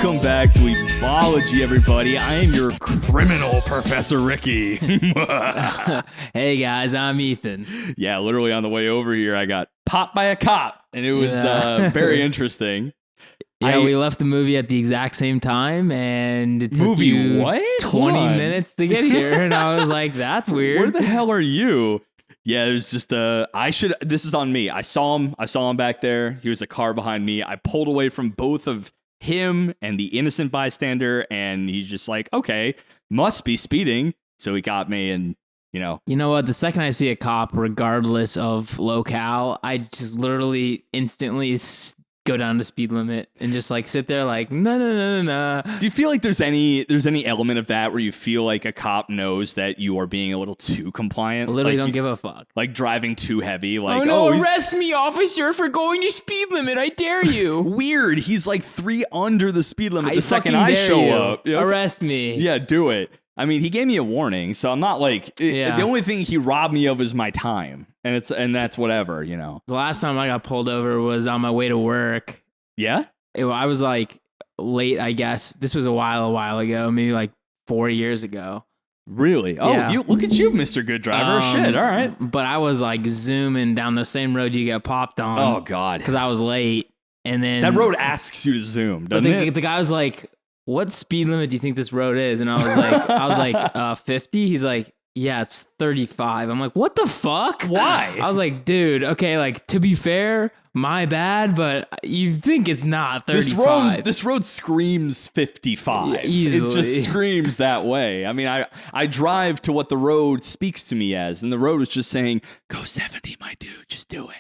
Welcome back to Weebology, everybody. I am your criminal Professor Ricky. Hey guys, I'm Ethan. Yeah, literally on the way over here, I got popped by a cop, and it was very interesting. Yeah, we left the movie at the exact same time, and it took you 20 minutes to get here, and I was like, that's weird. Where the hell are you? Yeah, it was just this is on me. I saw him back there. He was a car behind me. I pulled away from both of him and the innocent bystander, and he's just like, okay, must be speeding. So he got me, and you know what? The second I see a cop, regardless of locale, I just literally instantly go down to speed limit and just like sit there like no. Do you feel like there's any element of that where you feel like a cop knows that you are being a little too compliant? I literally don't give a fuck. Like driving too heavy. Like, arrest me, officer, for going to speed limit. I dare you. Weird. He's like 3 under the speed limit the second I show up. Arrest me. Yeah, do it. I mean, he gave me a warning, so I'm not like the only thing he robbed me of is my time, and that's whatever, you know. The last time I got pulled over was on my way to work. Yeah, I was like late, I guess. This was a while ago, maybe like 4 years ago. Really? Oh, yeah. Look at you, Mr. Good Driver. Shit, all right. But I was like zooming down the same road you get popped on. Oh God, because I was late, and then that road asks you to zoom, doesn't it? The guy was like, what speed limit do you think this road is? And I was like, 50? He's like, yeah, it's 35. I'm like, what the fuck? Why? I was like, dude, okay, like, to be fair, my bad, but you think it's not 35. This road screams 55. Yeah, easily. It just screams that way. I mean, I drive to what the road speaks to me as, and the road is just saying, go 70, my dude, just do it.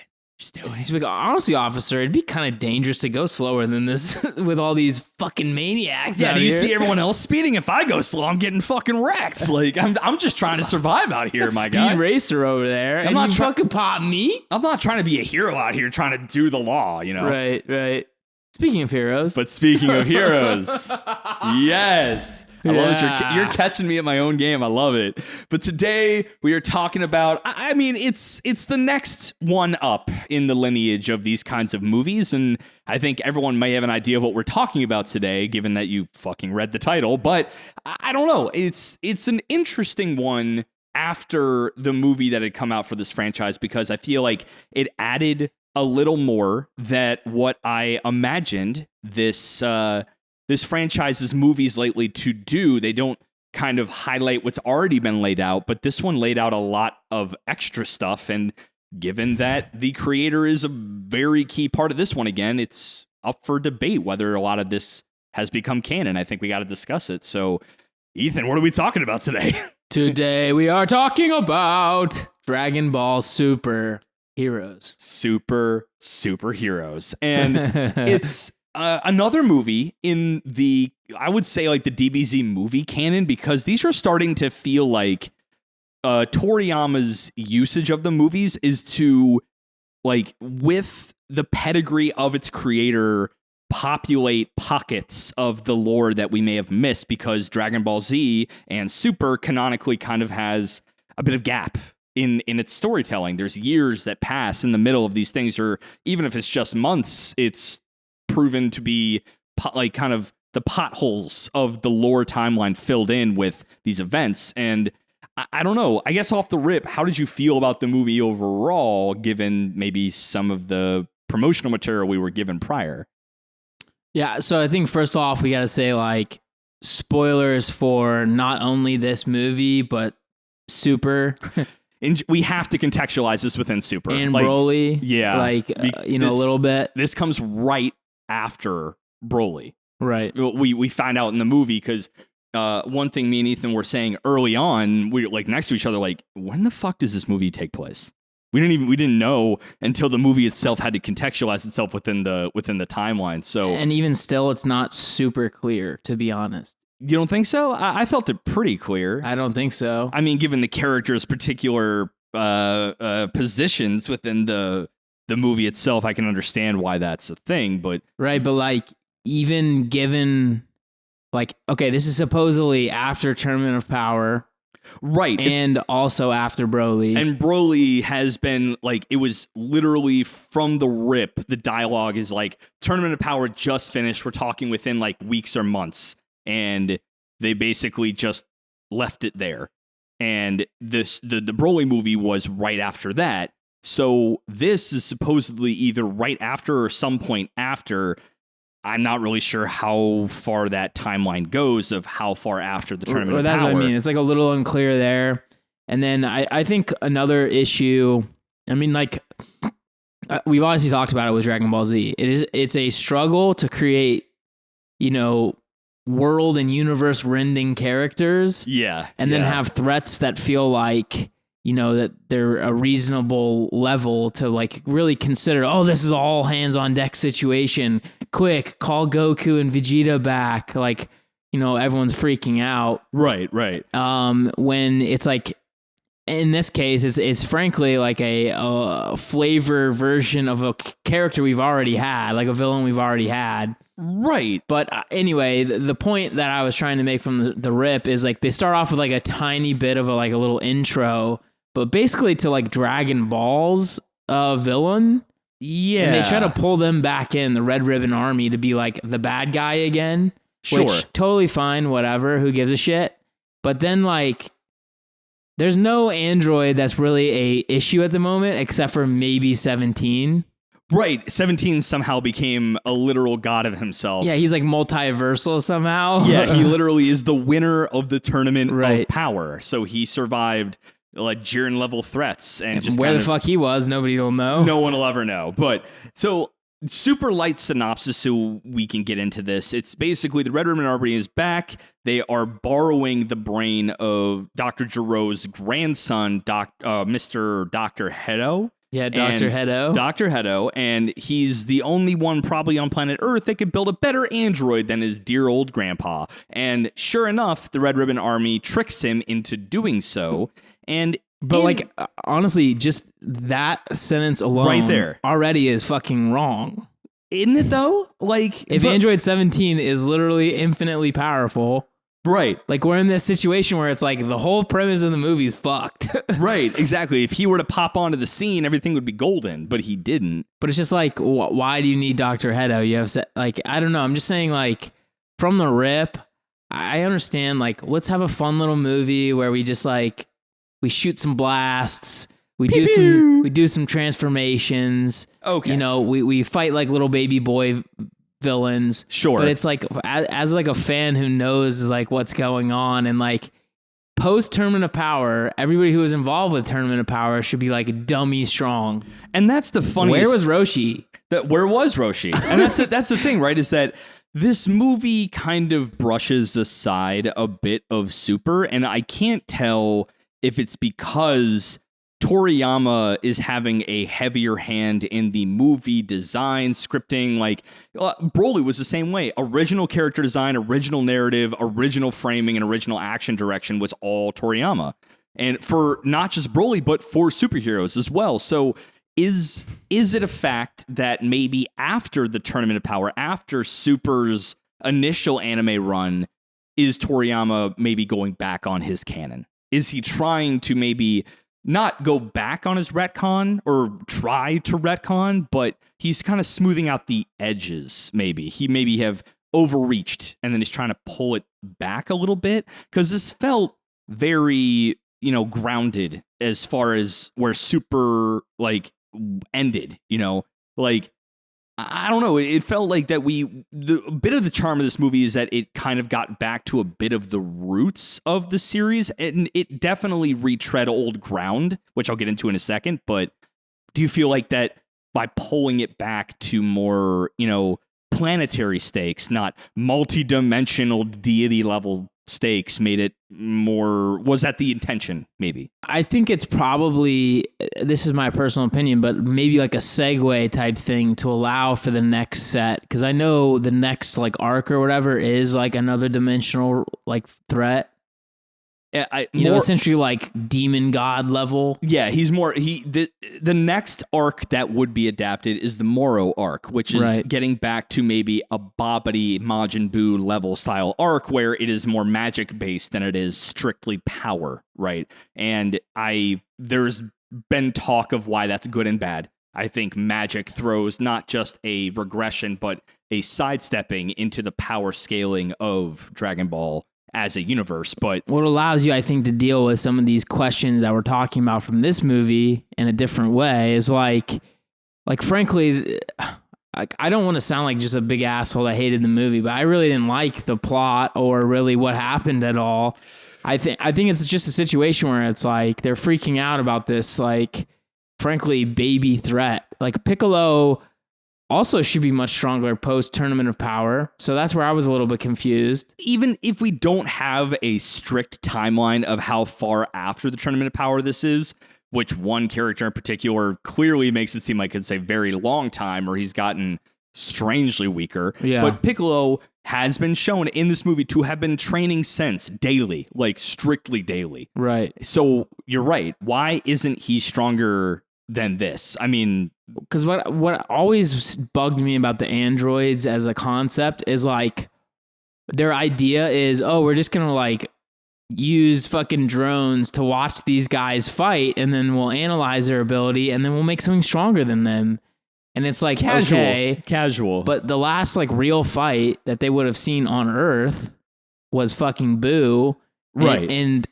He's like, honestly, officer, it'd be kind of dangerous to go slower than this with all these fucking maniacs. Yeah, do you here. see everyone else speeding? If I go slow, I'm getting fucking wrecked. Like, I'm just trying to survive out here, my guy. Speed racer over there, and you fucking pop me? I'm not trying to be a hero out here trying to do the law, you know? Right. Speaking of heroes. But speaking of heroes, yes. I love that you're catching me at my own game. I love it. But today we are talking about, I mean, it's the next one up in the lineage of these kinds of movies. And I think everyone may have an idea of what we're talking about today, given that you fucking read the title. But I don't know. It's an interesting one after the movie that had come out for this franchise, because I feel like it added a little more that what I imagined this franchise's movies lately to do. They don't kind of highlight what's already been laid out, but this one laid out a lot of extra stuff. And given that the creator is a very key part of this one, again, it's up for debate whether a lot of this has become canon. I think we got to discuss it. So, Ethan, what are we talking about today? Today we are talking about Dragon Ball Super Heroes. Superheroes. And it's another movie in the, I would say, like the DBZ movie canon, because these are starting to feel like Toriyama's usage of the movies is to, like, with the pedigree of its creator, populate pockets of the lore that we may have missed, because Dragon Ball Z and Super canonically kind of has a bit of gap in its storytelling. There's years that pass in the middle of these things, or even if it's just months, it's proven to be like kind of the potholes of the lore timeline filled in with these events. And I don't know, I guess off the rip, how did you feel about the movie overall, given maybe some of the promotional material we were given prior? Yeah, so I think first off, we got to say, like, spoilers for not only this movie, but Super. And we have to contextualize this within Super. And Broly. Yeah. Like, a little bit. This comes right after Broly. Right. We find out in the movie, because one thing me and Ethan were saying early on, we were like next to each other, like, when the fuck does this movie take place? We didn't know until the movie itself had to contextualize itself within the timeline. So, and even still, it's not super clear, to be honest. You don't think so? I felt it pretty clear. I don't think so. I mean, given the character's particular positions within the movie itself, I can understand why that's a thing. But right, but like, even given, like, okay, this is supposedly after Tournament of Power. Right. And also after Broly. And Broly has been like, it was literally from the rip. The dialogue is like, Tournament of Power just finished. We're talking within like weeks or months. And they basically just left it there. And the Broly movie was right after that. So this is supposedly either right after or some point after. I'm not really sure how far that timeline goes of how far after the Tournament of that's Power. What I mean. It's like a little unclear there. And then I think another issue, I mean, like, we've obviously talked about it with Dragon Ball Z. It's a struggle to create, you know, world and universe rending characters. Yeah. And then have threats that feel like, you know, that they're a reasonable level to like really consider, oh, this is all hands on deck situation. Quick, call Goku and Vegeta back. Like, you know, everyone's freaking out. Right. When it's like, in this case, it's frankly like a flavor version of a character we've already had, like a villain we've already had. Right. But anyway, the point that I was trying to make from the rip is like they start off with like a tiny bit of a little intro, but basically to like Dragon Ball's villain. Yeah. And they try to pull them back in, the Red Ribbon Army, to be like the bad guy again. Sure. Which, totally fine, whatever, who gives a shit. But then like, there's no android that's really a issue at the moment, except for maybe 17. Right. 17 somehow became a literal god of himself. Yeah, he's like multiversal somehow. Yeah, he literally is the winner of the Tournament Right. of Power. So he survived like Jiren level threats and just where the fuck he was, nobody will know. No one will ever know. But so super light synopsis so we can get into this. It's basically the Red Ribbon Army is back. They are borrowing the brain of Dr. Giro's grandson, Mr. Dr. Hedo. Yeah, Dr. Hedo. Dr. Hedo, and he's the only one probably on planet Earth that could build a better android than his dear old grandpa. And sure enough, the Red Ribbon Army tricks him into doing so. But honestly, just that sentence alone right there already is fucking wrong. Isn't it though? Like, if Android 17 is literally infinitely powerful, right? Like, we're in this situation where it's like the whole premise of the movie is fucked. Right, exactly. If he were to pop onto the scene, everything would be golden, but he didn't. But it's just like, why do you need Dr. Hedo? You have like, I don't know. I'm just saying, like, from the rip, I understand. Like, let's have a fun little movie where we just like we shoot some blasts. We do some transformations. Okay. You know, we fight like little baby boy villains. Sure. But it's like, as like a fan who knows like what's going on, and like post Tournament of Power, everybody who was involved with Tournament of Power should be like dummy strong. And that's the funniest. Where was Roshi? Where was Roshi? And that's the thing, right? Is that this movie kind of brushes aside a bit of Super, and I can't tell if it's because Toriyama is having a heavier hand in the movie design, scripting. Like, Broly was the same way. Original character design, original narrative, original framing, and original action direction was all Toriyama. And for not just Broly, but for superheroes as well. So is it a fact that maybe after the Tournament of Power, after Super's initial anime run, is Toriyama maybe going back on his canon? Is he trying to maybe not go back on his retcon or try to retcon, but he's kind of smoothing out the edges, maybe? He maybe have overreached, and then he's trying to pull it back a little bit, because this felt very, grounded as far as where Super, like, ended, like, I don't know. It felt like that a bit of the charm of this movie is that it kind of got back to a bit of the roots of the series, and it definitely retread old ground, which I'll get into in a second. But do you feel like that by pulling it back to more, planetary stakes, not multi-dimensional deity level stakes, made it more, was that the intention, maybe? I think it's probably, this is my personal opinion, but maybe like a segue type thing to allow for the next set, because I know the next like arc or whatever is like another dimensional like threat. Essentially like demon god level. Yeah, he's more the next arc that would be adapted is the Moro arc, which is getting back to maybe a Babidi Majin Buu level style arc where it is more magic based than it is strictly power, right? And there's been talk of why that's good and bad. I think magic throws not just a regression, but a sidestepping into the power scaling of Dragon Ball as a universe. But what allows you, I think, to deal with some of these questions that we're talking about from this movie in a different way is like frankly, I don't want to sound like just a big asshole that hated the movie, but I really didn't like the plot or really what happened at all. I think it's just a situation where it's like they're freaking out about this, like, frankly, baby threat. Like Piccolo also should be much stronger post Tournament of Power. So that's where I was a little bit confused. Even if we don't have a strict timeline of how far after the Tournament of Power this is, which one character in particular clearly makes it seem like it's a very long time, or he's gotten strangely weaker. Yeah. But Piccolo has been shown in this movie to have been training since daily, like strictly daily. Right. So you're right. Why isn't he stronger than this? I mean, because what always bugged me about the androids as a concept is like their idea is, oh, we're just gonna like use fucking drones to watch these guys fight, and then we'll analyze their ability, and then we'll make something stronger than them. And it's like casual. But the last like real fight that they would have seen on Earth was fucking Buu, right? And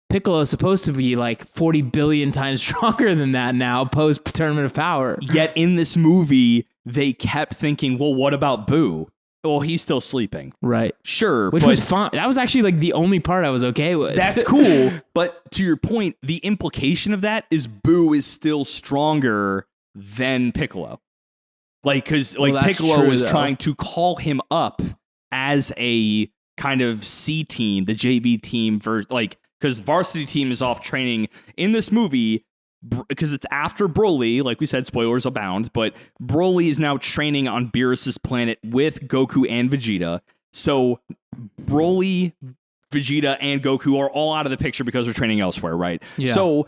Piccolo is supposed to be like 40 billion times stronger than that now, post Tournament of Power. Yet in this movie, they kept thinking, well, what about Buu? Well, he's still sleeping. Right. Sure. Which was fine. That was actually like the only part I was okay with. That's cool. But to your point, the implication of that is Buu is still stronger than Piccolo. Like, because Piccolo is trying to call him up as a kind of C team, the JV team, for like, because varsity team is off training in this movie because it's after Broly. Like we said, spoilers abound, but Broly is now training on Beerus's planet with Goku and Vegeta. So Broly, Vegeta, and Goku are all out of the picture because they're training elsewhere, right? Yeah. So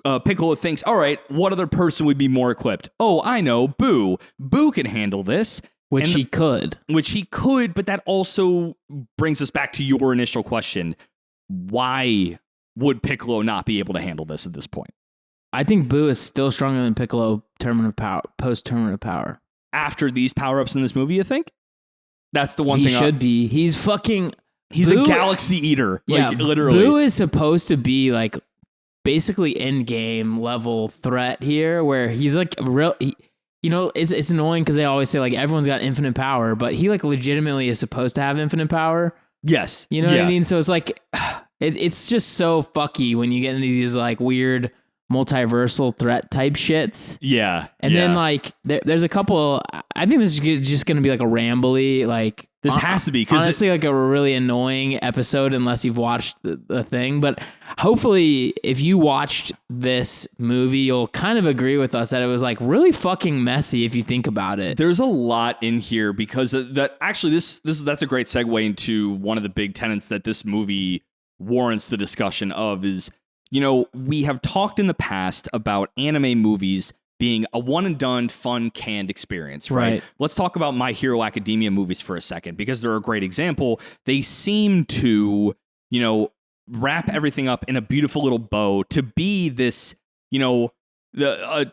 Piccolo thinks, all right, what other person would be more equipped? Oh, I know, Buu. Buu can handle this. Which he could, but that also brings us back to your initial question. Why would Piccolo not be able to handle this at this point? I think Buu is still stronger than Piccolo Tournament of Power, post Tournament of Power. After these power-ups in this movie, you think? That's the one thing. He should be. He's fucking... He's Buu, a galaxy eater. Yeah, like, literally. Buu is supposed to be like basically end-game level threat here, where he's like real... it's annoying because they always say like everyone's got infinite power, but he like legitimately is supposed to have infinite power. Yes. You know what I mean? So it's like, it's just so fucky when you get into these like weird multiversal threat type shits. Yeah. And then like, there's a couple, I think this is just going to be like a rambly, like. This has to be. Cause honestly, like a really annoying episode unless you've watched the thing. But hopefully if you watched this movie, you'll kind of agree with us that it was like really fucking messy if you think about it. There's a lot in here because that actually that's a great segue into one of the big tenets that this movie warrants the discussion of is, we have talked in the past about anime movies being a one and done, fun, canned experience, right? Let's talk about My Hero Academia movies for a second because they're a great example. They seem to, wrap everything up in a beautiful little bow to be this,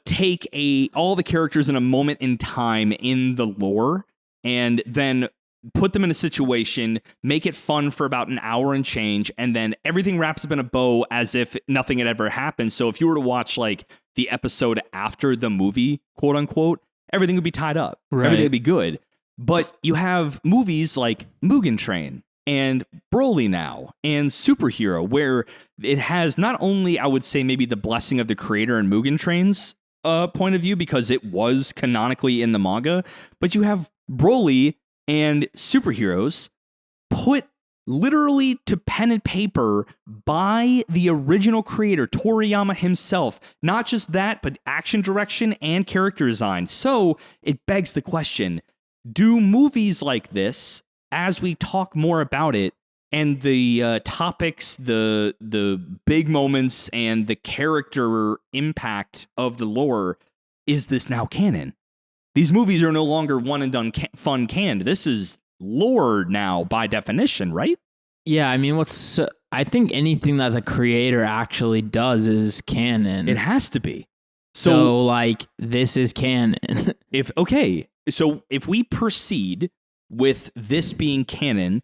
take all the characters in a moment in time in the lore and then put them in a situation, make it fun for about an hour and change, and then everything wraps up in a bow as if nothing had ever happened. So if you were to watch like the episode after the movie, quote unquote, everything would be tied up. Right. Everything would be good. But you have movies like Mugen Train and Broly now and Superhero, where it has not only, I would say, maybe the blessing of the creator in Mugen Train's point of view, because it was canonically in the manga, but you have Broly and Superheroes put literally to pen and paper by the original creator, Toriyama himself. Not just that, but action direction and character design. So it begs the question, do movies like this, as we talk more about it and the topics, the big moments, and the character impact of the lore, is this now canon? These movies are no longer one and done fun canned. This is lore now by definition, right? Yeah, I mean, I think anything that the creator actually does is canon. It has to be. So like, this is canon. So if we proceed with this being canon,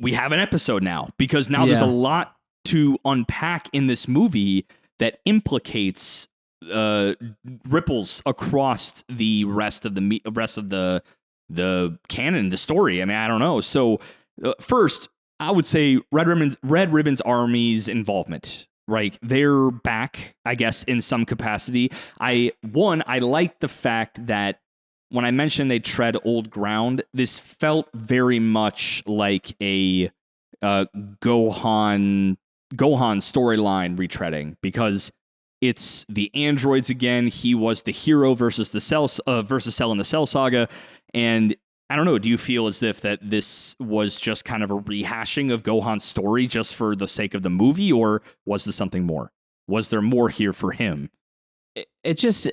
we have an episode now, because now there's a lot to unpack in this movie that implicates ripples across the rest of the canon, the story. I mean, I don't know. So first, I would say Red Ribbon's Army's involvement. Right, they're back, I guess, in some capacity. I like the fact that when I mentioned they tread old ground, this felt very much like a Gohan storyline retreading, because it's the androids again. He was the hero versus Cell in the Cell Saga, and I don't know. Do you feel as if that this was just kind of a rehashing of Gohan's story just for the sake of the movie, or was there something more? Was there more here for him? It just,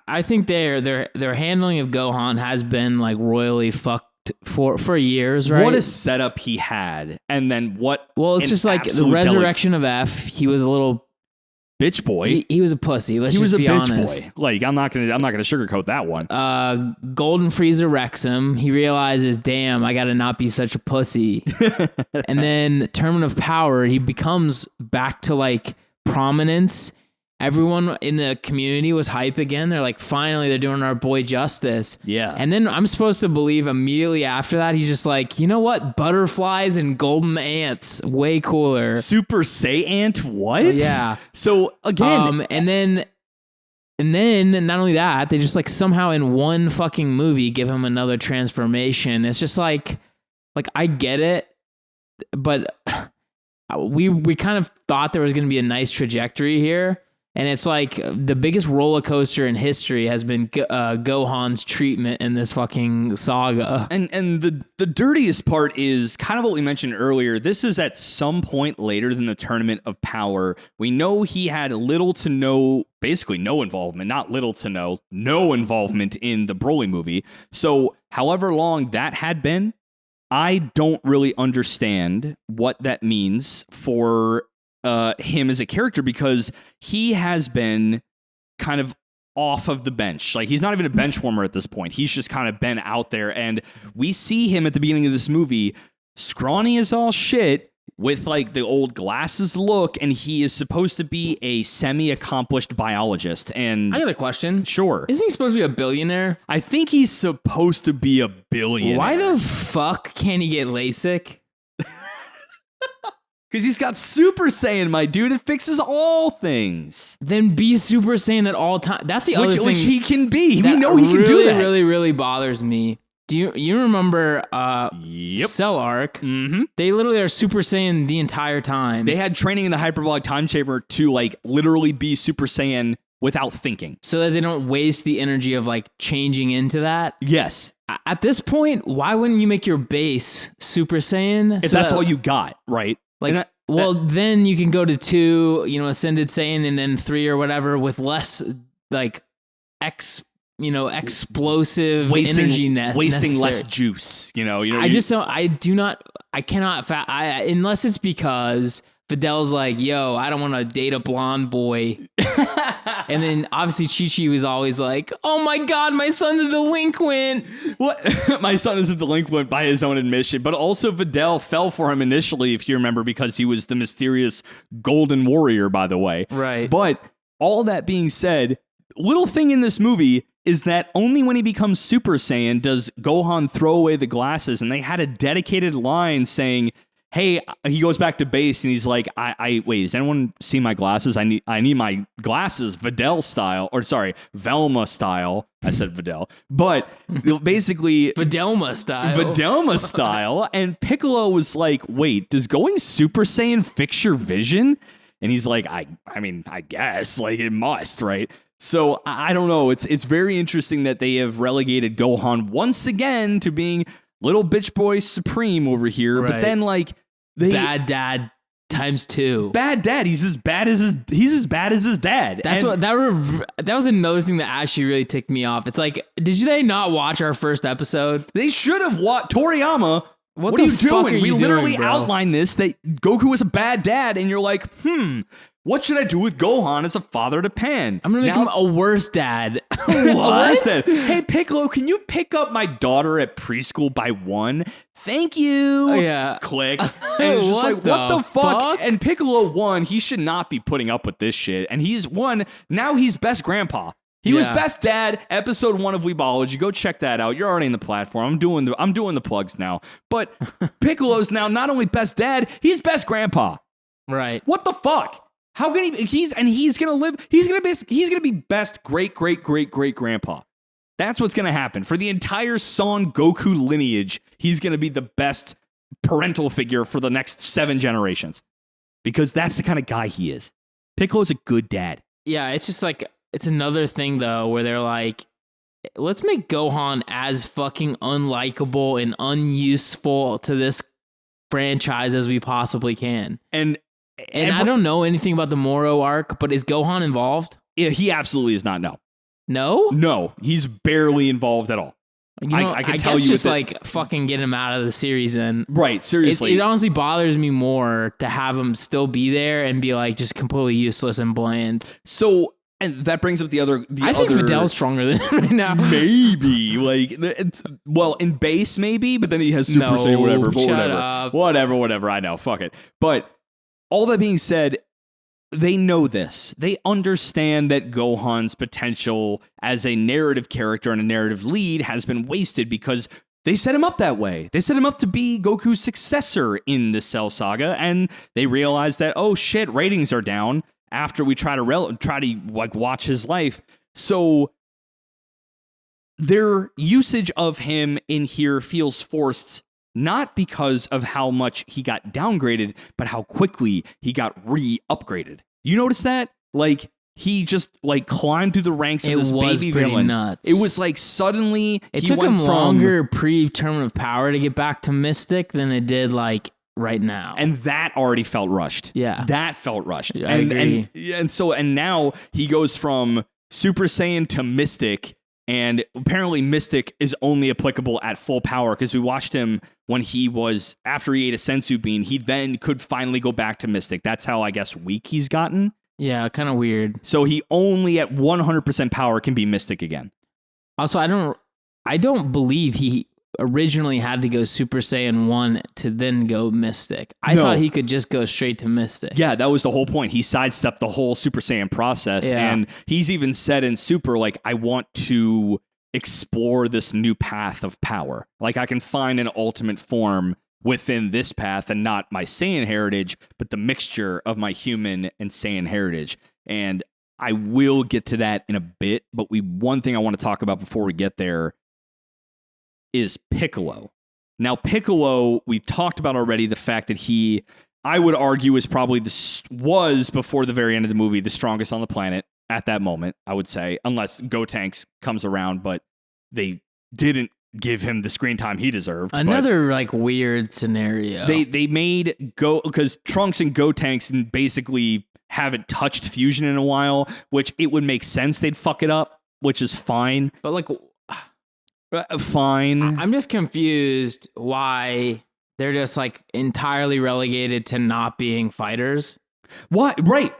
I think their handling of Gohan has been like royally fucked for years, right? What a setup he had, and then what? Well, it's just like the resurrection of F. He was a little bitch boy. He was a pussy. He was a bitch honest. Boy. Like, I'm not gonna sugarcoat that one. Golden Frieza wrecks him. He realizes, damn, I gotta not be such a pussy. And then Tournament of Power, he becomes back to like prominence. Everyone in the community was hype again. They're like, finally, they're doing our boy justice. Yeah. And then I'm supposed to believe immediately after that, he's just like, you know what? Butterflies and golden ants, way cooler. Super Saiyan, what? Yeah. So again, and then not only that, they just like somehow in one fucking movie give him another transformation. It's just like I get it, but we kind of thought there was going to be a nice trajectory here. And it's like the biggest roller coaster in history has been Gohan's treatment in this fucking saga. And the dirtiest part is kind of what we mentioned earlier. This is at some point later than the Tournament of Power. We know he had little to no, basically no involvement, not little to no involvement in the Broly movie. So however long that had been, I don't really understand what that means for him as a character, because he has been kind of off of the bench. Like, he's not even a bench warmer at this point. He's just kind of been out there, and we see him at the beginning of this movie scrawny as all shit with like the old glasses look, and he is supposed to be a semi-accomplished biologist. And I got a question. Sure. Isn't he supposed to be a billionaire? I think he's supposed to be a billionaire. Why the fuck can't he get LASIK? Because he's got Super Saiyan, my dude. It fixes all things. Then be Super Saiyan at all times. That's the other thing. Which he can be. We know he can do that. Really, really bothers me. Do you remember Cell Arc? Mm-hmm. They literally are Super Saiyan the entire time. They had training in the hyperbolic time chamber to like literally be Super Saiyan without thinking. So that they don't waste the energy of like changing into that? Yes. At this point, why wouldn't you make your base Super Saiyan? If that's all you got, right? Like, then you can go to 2, Ascended Saiyan, and then 3 or whatever with less, like, explosive energy wasting less juice, I cannot, unless it's because Fidel's like, yo, I don't want to date a blonde boy. And then obviously Chi-Chi was always like, oh my God, my son's a delinquent. What? My son is a delinquent by his own admission. But also Videl fell for him initially, if you remember, because he was the mysterious golden warrior, by the way. Right. But all that being said, little thing in this movie is that only when he becomes Super Saiyan does Gohan throw away the glasses. And they had a dedicated line saying, hey, he goes back to base and he's like, wait, does anyone see my glasses? I need my glasses, Velma style. I said Videl, but basically Velma style. And Piccolo was like, wait, does going Super Saiyan fix your vision? And he's like, I guess, like, it must, right? So I don't know. It's very interesting that they have relegated Gohan once again to being little bitch boy supreme over here, but then like bad dad times 2. Bad dad. He's as bad as his dad. That's that was another thing that actually really ticked me off. It's like, did they not watch our first episode? They should have watched Toriyama. What are you doing? We literally outlined this, that Goku was a bad dad, and you're like, what should I do with Gohan as a father to Pan? I'm going to make him a worse dad. What? A worse dad. Hey, Piccolo, can you pick up my daughter at preschool by 1? Thank you. Oh, yeah. Click. And it's just like, what the fuck? And Piccolo, 1, he should not be putting up with this shit. And he's 1, now he's best grandpa. He was best dad, episode 1 of Weebology. Go check that out. You're already in the platform. I'm doing the plugs now. But Piccolo's now not only best dad, he's best grandpa. Right. What the fuck? How can he's gonna be best great grandpa. That's what's gonna happen. For the entire Son Goku lineage, he's gonna be the best parental figure for the next 7 generations. Because that's the kind of guy he is. Piccolo's a good dad. Yeah, it's just like, it's another thing though where they're like, let's make Gohan as fucking unlikable and unuseful to this franchise as we possibly can. And I don't know anything about the Moro arc, but is Gohan involved? Yeah, he absolutely is not. No. No? No, he's barely involved at all. You know, I can tell you just like fucking get him out of the series and right, seriously. It honestly bothers me more to have him still be there and be like just completely useless and bland. So, and that brings up I think Fidel's stronger than him right now. Maybe. Like, in base, maybe, but then he has Super Saiyan, whatever. But shut up. Whatever. I know. Fuck it. But all that being said, they know this. They understand that Gohan's potential as a narrative character and a narrative lead has been wasted because they set him up that way. They set him up to be Goku's successor in the Cell Saga, and they realize that, oh shit, ratings are down after we try to like watch his life. So their usage of him in here feels forced, not because of how much he got downgraded, but how quickly he got re-upgraded. You notice that? Like, he just like climbed through the ranks of this baby villain. Nuts. It was like suddenly it took him longer pre-term of power to get back to Mystic than it did like right now. And that already felt rushed. Yeah. That felt rushed. I agree. And now he goes from Super Saiyan to Mystic. And apparently Mystic is only applicable at full power because we watched him when after he ate a Senzu bean, he then could finally go back to Mystic. That's how, I guess, weak he's gotten. Yeah, kind of weird. So he only at 100% power can be Mystic again. Also, I don't believe he originally had to go Super Saiyan 1 to then go Mystic. I thought he could just go straight to Mystic. Yeah, that was the whole point. He sidestepped the whole Super Saiyan process. Yeah. And he's even said in Super, like, I want to explore this new path of power. Like, I can find an ultimate form within this path and not my Saiyan heritage, but the mixture of my human and Saiyan heritage. And I will get to that in a bit, but one thing I want to talk about before we get there is Piccolo. Now, Piccolo, we talked about already the fact that I would argue, is probably was before the very end of the movie the strongest on the planet at that moment, I would say, unless Gotenks comes around, but they didn't give him the screen time he deserved. Another like weird scenario. They made because Trunks and Gotenks basically haven't touched fusion in a while, which it would make sense they'd fuck it up, which is fine. But like, fine. I'm just confused why they're just like entirely relegated to not being fighters. Why? Right.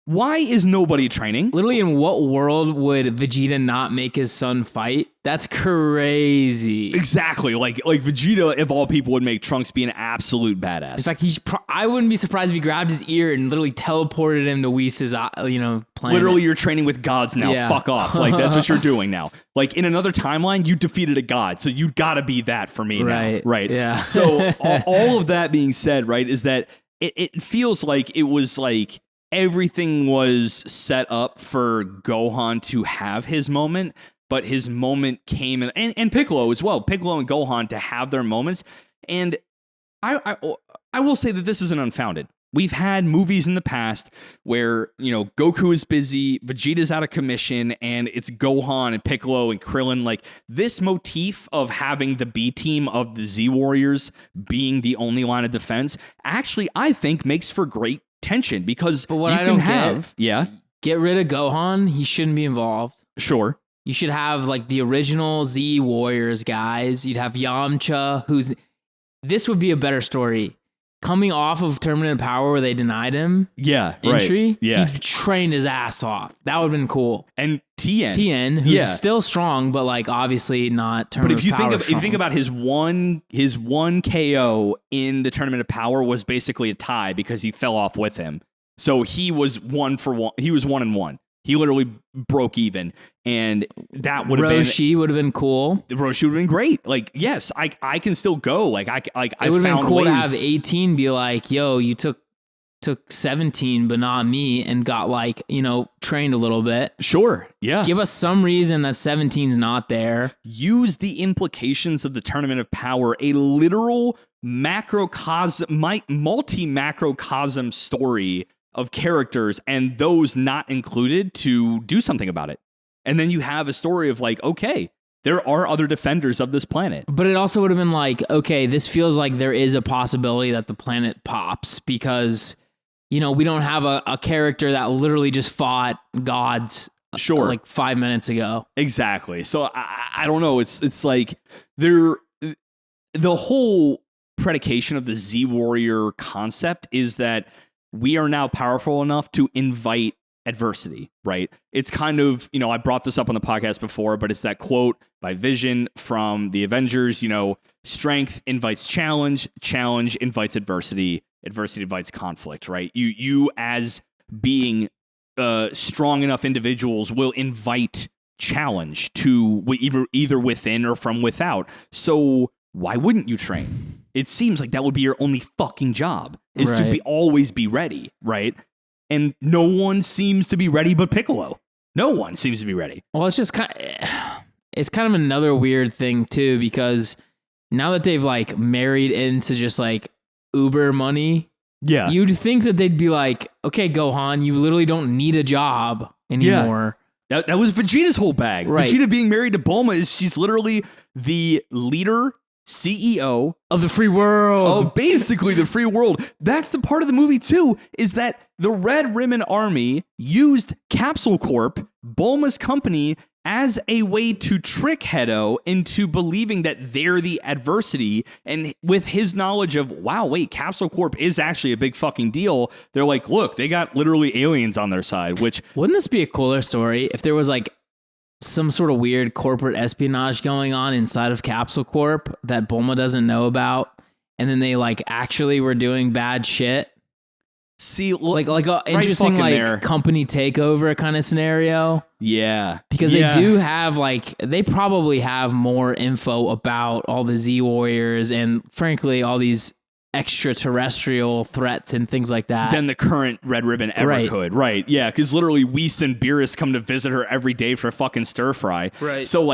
Why is nobody training? Literally, in what world would Vegeta not make his son fight? That's crazy. Exactly. Like Vegeta, of all people, would make Trunks be an absolute badass. In fact, I wouldn't be surprised if he grabbed his ear and literally teleported him to Whis' planet. Literally, you're training with gods now. Yeah. Fuck off. Like, that's what you're doing now. Like, in another timeline, you defeated a god, so you gotta be that for me now. Right. Yeah. So all of that being said, right, is that it feels like it was like everything was set up for Gohan to have his moment, but his moment came and Piccolo as well. Piccolo and Gohan to have their moments. And I will say that this isn't unfounded. we've had movies in the past where, Goku is busy, Vegeta's out of commission, and it's Gohan and Piccolo and Krillin. Like, this motif of having the B team of the Z Warriors being the only line of defense actually, I think, makes for great tension because but what I don't get rid of Gohan. He shouldn't be involved. Sure. You should have like the original Z Warriors guys. You'd have Yamcha, this would be a better story. Coming off of Tournament of Power where they denied him entry, right. Yeah. he trained his ass off. That would have been cool. And Tien, who's still strong, but like obviously not Tournament of Power. But if you think about his one KO in the Tournament of Power was basically a tie because he fell off with him. So he was 1-for-1. He was 1-1. He literally broke even, and that would have been Roshi would have been cool. Roshi would have been great. Like, yes, I can still go. Like, it would have been cool to have 18 be like, yo, you took 17, but not me, and got like, trained a little bit. Sure, yeah. Give us some reason that 17's not there. Use the implications of the Tournament of Power, a literal multi-macrocosm story of characters and those not included to do something about it. And then you have a story of like, okay, there are other defenders of this planet. But it also would have been like, okay, this feels like there is a possibility that the planet pops because, we don't have a character that literally just fought gods like 5 minutes ago. Exactly. So I don't know. It's like the whole predication of the Z Warrior concept is that we are now powerful enough to invite adversity, right? It's kind of, I brought this up on the podcast before, but it's that quote by Vision from the Avengers, strength invites challenge, challenge invites adversity, adversity invites conflict, right? You as being strong enough individuals will invite challenge to either within or from without. So why wouldn't you train? It seems like that would be your only fucking job is to always be ready, right? And no one seems to be ready but Piccolo. No one seems to be ready. Well, it's just kind of another weird thing too, because now that they've like married into just like Uber money, you'd think that they'd be like, okay, Gohan, you literally don't need a job anymore. That was Vegeta's whole bag. Right. Vegeta being married to Bulma she's literally the leader, CEO of the free world. Oh, basically the free world. That's the part of the movie too, is that the Red Ribbon Army used Capsule Corp, Bulma's company, as a way to trick Hedo into believing that they're the adversity. And with his knowledge of, wow, wait, Capsule Corp is actually a big fucking deal. They're like, look, they got literally aliens on their side, which... Wouldn't this be a cooler story if there was like some sort of weird corporate espionage going on inside of Capsule Corp that Bulma doesn't know about, and then they like actually were doing bad shit? See, like a interesting company takeover kind of scenario. Yeah, because they do have they probably have more info about all the Z Warriors and frankly all these extraterrestrial threats and things like that than the current Red Ribbon ever could. Right. Yeah, because literally Whis and Beerus come to visit her every day for a fucking stir fry. Right. So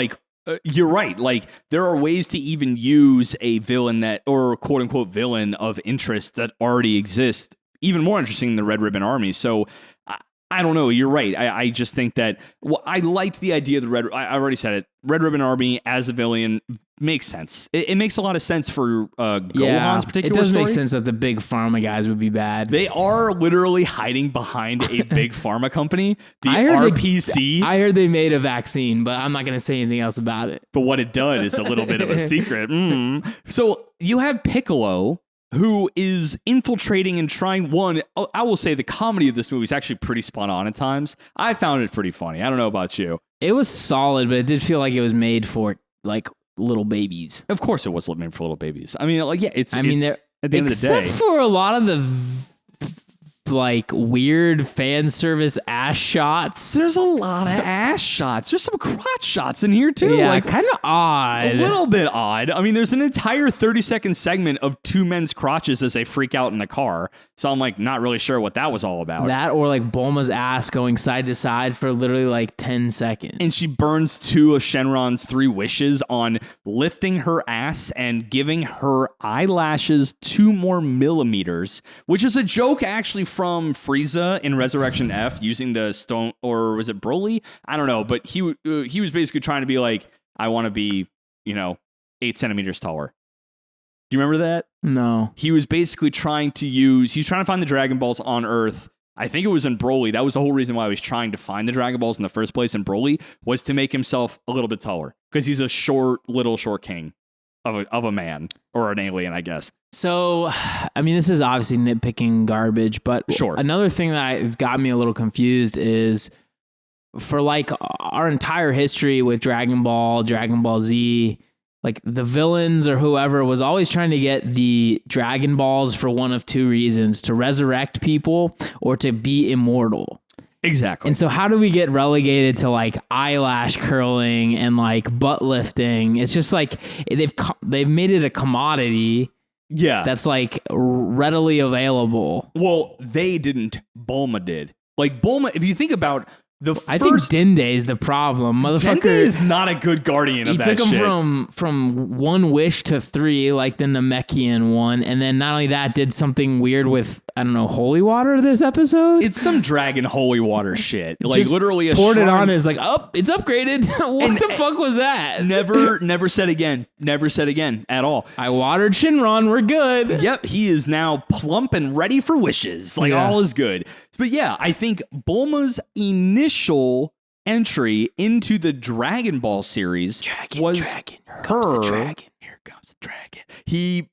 you're right. Like there are ways to even use a villain or quote unquote villain of interest that already exists. Even more interesting than the Red Ribbon Army. So I don't know. You're right. I just think that I liked the idea of the I already said it. Red Ribbon Army as a villain makes sense. It makes a lot of sense for Gohan's particular It does story. make sense that the big pharma guys would be bad. They are literally hiding behind a big pharma company. The RPC. I heard they made a vaccine, but I'm not going to say anything else about it. But what it does is a little bit of a secret. So you have Piccolo, who is infiltrating and trying I will say the comedy of this movie is actually pretty spot on at times. I found it pretty funny. I don't know about you. It was solid, but it did feel like it was made for like little babies. Of course it was made for little babies. I mean, at the end of the day. Except for a lot of the like weird fan service ass shots. There's a lot of ass shots. There's some crotch shots in here too. Yeah, like kind of odd. A little bit odd. I mean, there's an entire 30-second segment of two men's crotches as they freak out in the car. So I'm like not really sure what that was all about. That or like Bulma's ass going side to side for literally like 10 seconds. And she burns 2 of Shenron's 3 wishes on lifting her ass and giving her eyelashes 2 more millimeters, which is a joke actually from Frieza in Resurrection F using the stone, or was it Broly? I don't know, but he was basically trying to be like, I want to be, 8 centimeters taller. Do you remember that? No. He was basically trying to find the Dragon Balls on Earth. I think it was in Broly. That was the whole reason why he was trying to find the Dragon Balls in the first place in Broly, was to make himself a little bit taller. Because he's a short king of a man, or an alien, I guess. So, I mean, this is obviously nitpicking garbage, but sure. Another thing that got me a little confused is for like our entire history with Dragon Ball Z, like the villains or whoever was always trying to get the Dragon Balls for one of 2 reasons: to resurrect people or to be immortal. Exactly. And so how do we get relegated to like eyelash curling and like butt lifting? It's just like they've made it a commodity. Yeah. That's like readily available. Well, they didn't. Bulma did. Like Bulma, if you think about I think Dende is the problem. Motherfucker Dende is not a good guardian of that shit. He took him from 1 wish to 3, like the Namekian one, and then not only that, did something weird with, I don't know, holy water this episode? It's some dragon holy water shit. Like just literally a poured shrine. It on, it's like, oh, it's upgraded. What the fuck was that? Never said again. Never said again at all. I watered Shinron, we're good. Yep, he is now plump and ready for wishes. Like all is good. But yeah, I think Bulma's initial entry into the Dragon Ball series was Dragon. Here comes the dragon. Here comes the dragon. He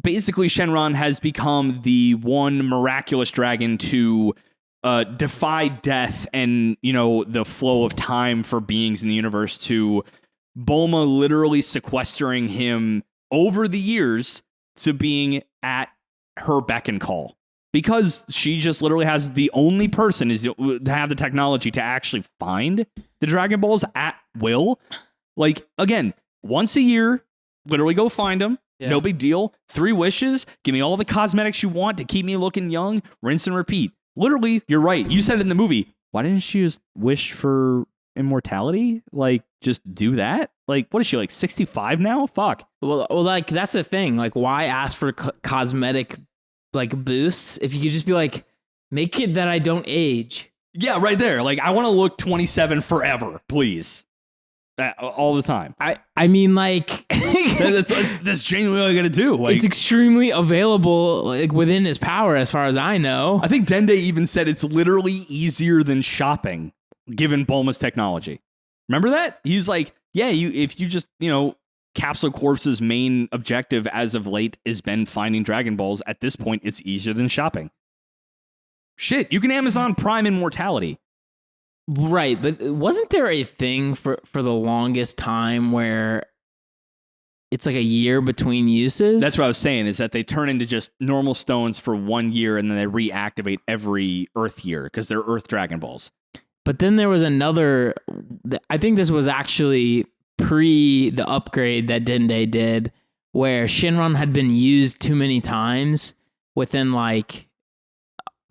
basically, Shenron has become the one miraculous dragon to defy death and, the flow of time for beings in the universe, to Bulma literally sequestering him over the years to being at her beck and call. Because she just literally has the only person to have the technology to actually find the Dragon Balls at will. Like, again, once a year, literally go find them. Yeah. No big deal. 3 wishes. Give me all the cosmetics you want to keep me looking young. Rinse and repeat. Literally, you're right. You said it in the movie. Why didn't she just wish for immortality? Like, just do that? Like, what is she, like 65 now? Fuck. Well, like, that's the thing. Like, why ask for cosmetic like boosts if you could just be like, make it that I don't age? Yeah, right there. Like, I want to look 27 forever, please. All the time. I mean, like that's genuinely all you gotta do. Like, it's extremely available, like within his power, as far as I know. I think Dende even said it's literally easier than shopping, given Bulma's technology. Remember that? He's like, yeah, if you just, Capsule Corpse's main objective as of late has been finding Dragon Balls. At this point, it's easier than shopping. Shit, you can Amazon Prime immortality. Right, but wasn't there a thing for the longest time where it's like a year between uses? That's what I was saying, is that they turn into just normal stones for 1 year and then they reactivate every Earth year because they're Earth Dragon Balls. But then there was another, I think this was actually pre the upgrade that Dende did, where Shinron had been used too many times within like,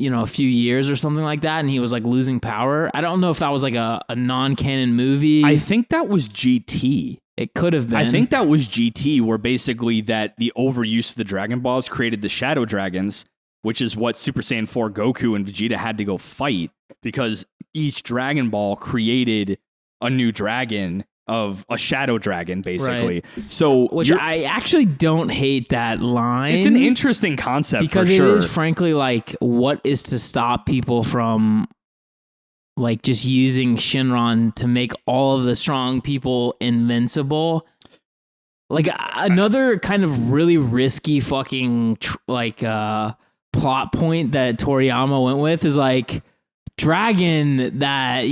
a few years or something like that, and he was like losing power. I don't know if that was like a non-canon movie. I think that was GT. It could have been. I think that was GT, where basically that the overuse of the Dragon Balls created the Shadow Dragons, which is what Super Saiyan 4 Goku and Vegeta had to go fight, because each Dragon Ball created a new dragon, of a shadow dragon, basically. Right. So, which I actually don't hate that line. It's an interesting concept, because for sure. It is frankly like, what is to stop people from like just using Shinron to make all of the strong people invincible? Like another kind of really risky fucking plot point that Toriyama went with is like, dragon that,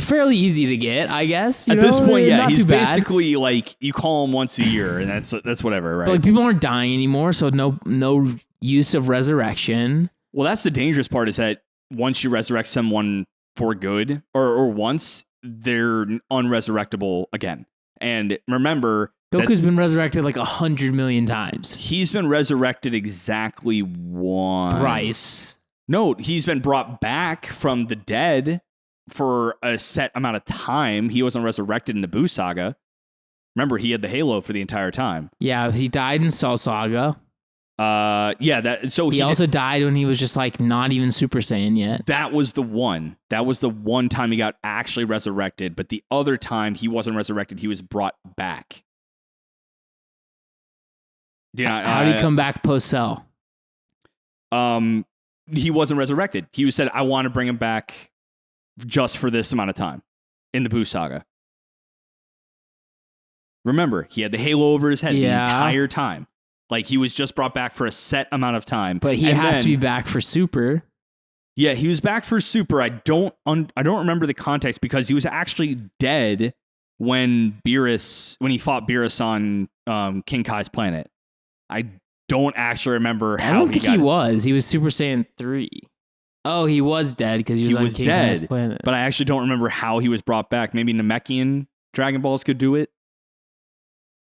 fairly easy to get, I guess. At this point, yeah, he's basically like, you call him once a year, and that's whatever, right? But like, people aren't dying anymore, so no use of resurrection. Well, that's the dangerous part, is that once you resurrect someone for good, or once, they're unresurrectable again. And remember, Goku's been resurrected like 100 million times. He's been resurrected exactly once. Thrice. No, he's been brought back from the dead for a set amount of time. He wasn't resurrected in the Buu saga. Remember, he had the halo for the entire time. Yeah, he died in Cell Saga. He also died when he was just like not even Super Saiyan yet. That was the one. That was the one time he got actually resurrected. But the other time he wasn't resurrected, he was brought back. How did he come back post Cell? He wasn't resurrected. He said, "I want to bring him back just for this amount of time," in the Buu saga. Remember, he had the halo over his head the entire time. Like, he was just brought back for a set amount of time. But he has to be back for Super. Yeah, he was back for Super. I don't remember the context, because he was actually dead when he fought Beerus on King Kai's planet. I don't actually remember how. I don't think he was. He was Super Saiyan 3. Oh, he was dead because he was on King Kai's planet. But I actually don't remember how he was brought back. Maybe Namekian Dragon Balls could do it.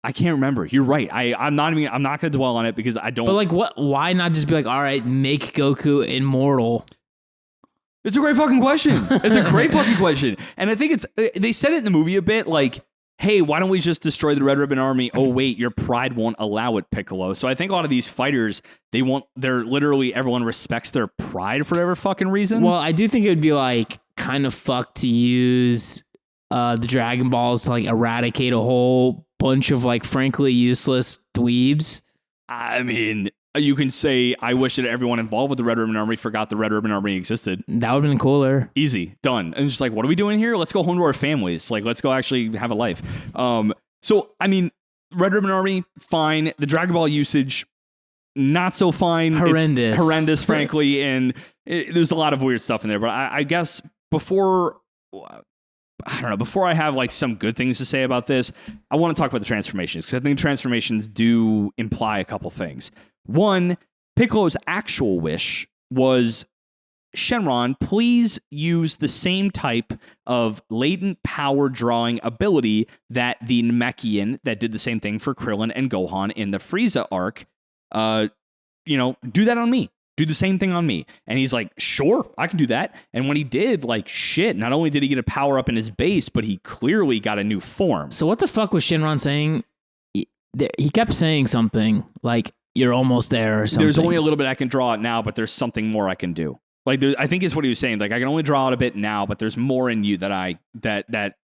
I can't remember. You're right. I'm not going to dwell on it because I don't. But like, what? Why not just be like, all right, make Goku immortal? It's a great fucking question. It's a great fucking question. And I think they said it in the movie a bit, like, hey, why don't we just destroy the Red Ribbon Army? Oh, wait, your pride won't allow it, Piccolo. So I think a lot of these fighters, everyone respects their pride for whatever fucking reason. Well, I do think it would be like kind of fucked to use the Dragon Balls to like eradicate a whole bunch of like frankly useless dweebs. I mean, you can say, I wish that everyone involved with the Red Ribbon Army forgot the Red Ribbon Army existed. That would have been cooler. Easy. Done. And it's just like, what are we doing here? Let's go home to our families. Like, let's go actually have a life. So, I mean, Red Ribbon Army, fine. The Dragon Ball usage, not so fine. Horrendous. It's horrendous, frankly. And there's a lot of weird stuff in there. But I guess before I have like some good things to say about this, I want to talk about the transformations, because I think transformations do imply a couple things. One, Piccolo's actual wish was, Shenron, please use the same type of latent power drawing ability that the Namekian that did the same thing for Krillin and Gohan in the Frieza arc, do that on me. Do the same thing on me. And he's like, sure, I can do that. And when he did, like, shit, not only did he get a power up in his base, but he clearly got a new form. So what the fuck was Shenron saying? He kept saying something like, you're almost there or something. There's only a little bit I can draw out now, but there's something more I can do. Like, I think is what he was saying. Like, I can only draw out a bit now, but there's more in you that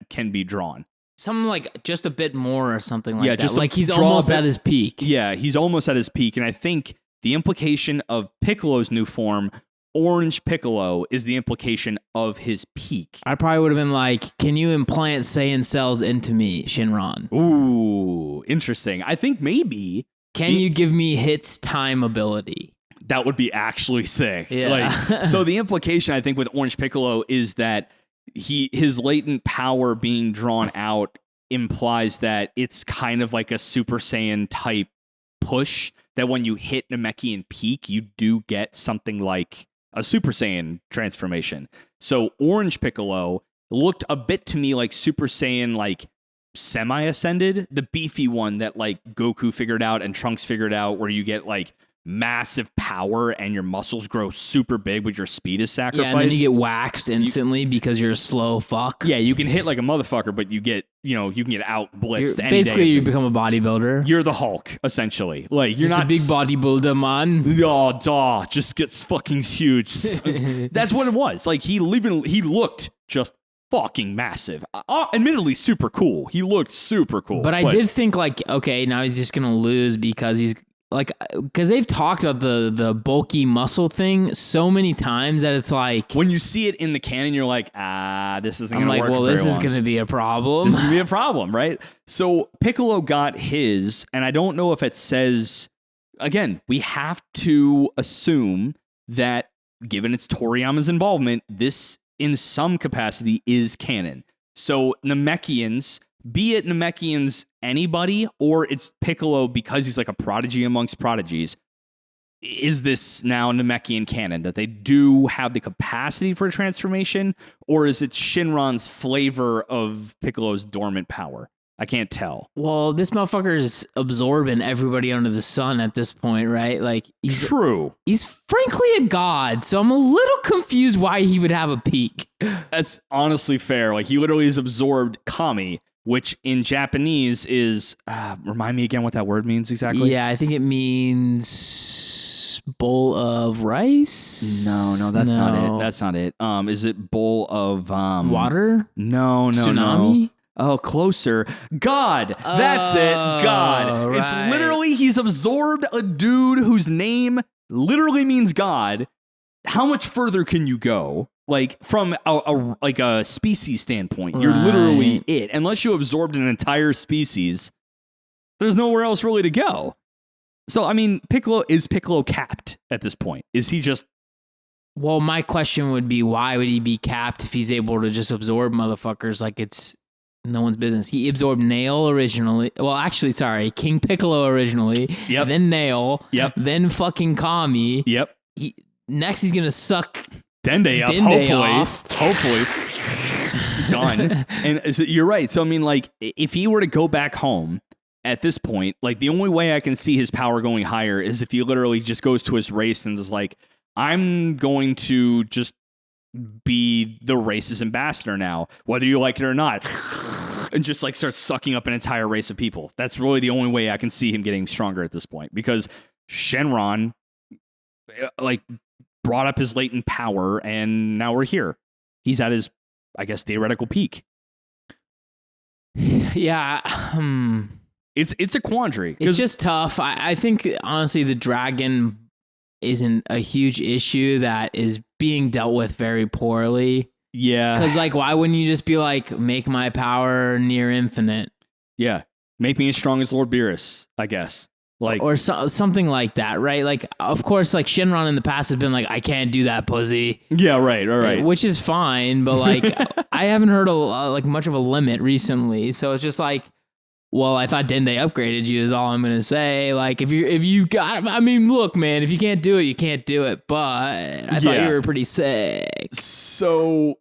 can be drawn. Something like just a bit more or something like that. Just like he's almost at his peak. Yeah, he's almost at his peak. And I think the implication of Piccolo's new form, Orange Piccolo, is the implication of his peak. I probably would have been like, can you implant Saiyan cells into me, Shinron? Ooh, interesting. I think maybe. Can you give me hits time ability? That would be actually sick. Yeah. So the implication, I think, with Orange Piccolo is that his latent power being drawn out implies that it's kind of like a Super Saiyan type push, that when you hit Namekian peak, you do get something like a Super Saiyan transformation. So Orange Piccolo looked a bit to me like Super Saiyan, like semi-ascended, the beefy one that like Goku figured out and Trunks figured out, where you get like massive power and your muscles grow super big, but your speed is sacrificed. Yeah, and then you get waxed instantly because you're a slow fuck. Yeah, you can hit like a motherfucker, but you can get out blitzed. Basically, you become a bodybuilder. You're the Hulk, essentially. Like, you're just not a big bodybuilder, man. Oh, duh, just gets fucking huge. That's what it was. Like, he looked just fucking massive. Admittedly, super cool. He looked super cool. But I did think, like, okay, now he's just gonna lose because they've talked about the bulky muscle thing so many times that it's like, when you see it in the canon, you're like, this isn't going to work. Well, this is going to be a problem. This is going to be a problem, right? So Piccolo got his, and I don't know if it says, again, we have to assume that given it's Toriyama's involvement, this in some capacity is canon. So Namekians, be it Namekians anybody, or it's Piccolo because he's like a prodigy amongst prodigies, is this now Namekian canon that they do have the capacity for a transformation, or is it Shinron's flavor of Piccolo's dormant power? I can't tell. Well, this motherfucker's absorbing everybody under the sun at this point, right? Like he's True. He's frankly a god, so I'm a little confused why he would have a peak. That's honestly fair. Like he literally has absorbed Kami, which in Japanese is remind me again what that word means exactly. Yeah, I think it means bowl of rice. No, that's not it. That's not it. Is it bowl of water? No, Tsunami? no. Oh, closer. God. That's it. God. Right. It's literally he's absorbed a dude whose name literally means God. How much further can you go? Like from a species standpoint, you're literally it. Unless you absorbed an entire species, there's nowhere else really to go. So I mean, is Piccolo capped at this point? Is he just? Well, my question would be, why would he be capped if he's able to just absorb motherfuckers like it's no one's business? He absorbed Nail originally. Well, actually, sorry, King Piccolo originally. Yep. Then Nail. Yep. Then fucking Kami. Yep. Next, he's gonna suck Dende up. Hopefully. Done. And so you're right. So I mean, like, if he were to go back home at this point, like the only way I can see his power going higher is if he literally just goes to his race and is like, I'm going to just be the race's ambassador now, whether you like it or not, and just like start sucking up an entire race of people. That's really the only way I can see him getting stronger at this point, because Shenron like brought up his latent power, and now we're here. He's at his, I guess, theoretical peak. Yeah. It's a quandary. It's just tough. I think honestly the dragon isn't a huge issue that is being dealt with very poorly. Yeah. Because, like, why wouldn't you just be like, make my power near infinite? Yeah. Make me as strong as Lord Beerus, I guess. Like, or something like that, right? Like, of course, like, Shinron in the past has been like, I can't do that, pussy. Yeah, right, all right. Which is fine, but, like, I haven't heard like much of a limit recently. So it's just like, well, I thought Dende upgraded you is all I'm going to say. Like, if you got, I mean, look, man, if you can't do it, you can't do it. But I thought you were pretty sick. So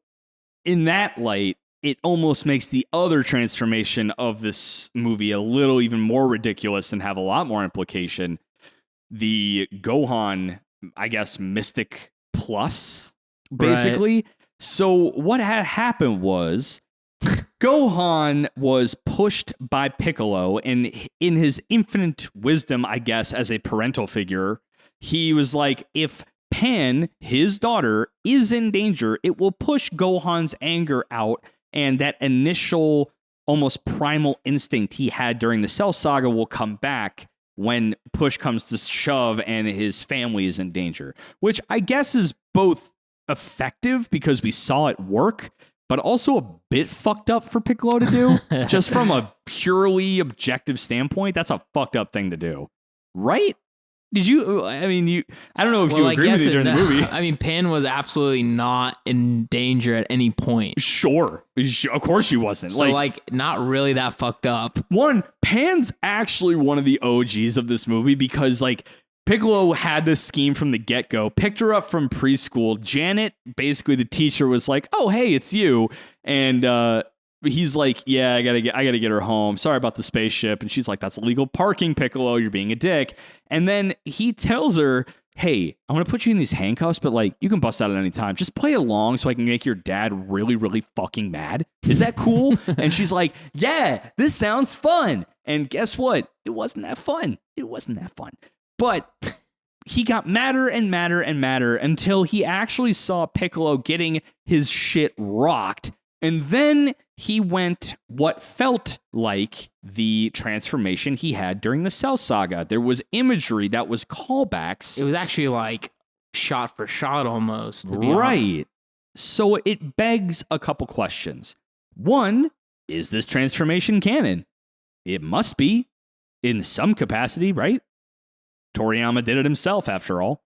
in that light, it almost makes the other transformation of this movie a little even more ridiculous and have a lot more implication. The Gohan, I guess, Mystic Plus, basically. Right. So what had happened was Gohan was pushed by Piccolo, and in his infinite wisdom, I guess, as a parental figure, he was like, if Pan, his daughter, is in danger, it will push Gohan's anger out, and that initial, almost primal instinct he had during the Cell Saga will come back when push comes to shove and his family is in danger, which I guess is both effective because we saw it work, but also a bit fucked up for Piccolo to do. Just from a purely objective standpoint, that's a fucked up thing to do. Right? Did you, I mean, I don't know if you agree with me during the movie. I mean, Pan was absolutely not in danger at any point. Sure. Of course she wasn't. So, like, not really that fucked up. One, Pan's actually one of the OGs of this movie because, like, Piccolo had this scheme from the get-go, picked her up from preschool. Janet, basically the teacher, was like, oh, hey, it's you. And he's like, yeah, I gotta get her home. Sorry about the spaceship. And she's like, that's illegal parking, Piccolo. You're being a dick. And then he tells her, hey, I'm going to put you in these handcuffs, but, like, you can bust out at any time. Just play along so I can make your dad really, really fucking mad. Is that cool? And she's like, yeah, this sounds fun. And guess what? It wasn't that fun. But he got madder and madder and madder until he actually saw Piccolo getting his shit rocked. And then he went what felt like the transformation he had during the Cell Saga. There was imagery that was callbacks. It was actually like shot for shot almost. Right. So it begs a couple questions. One, is this transformation canon? It must be in some capacity, right? Toriyama did it himself, after all.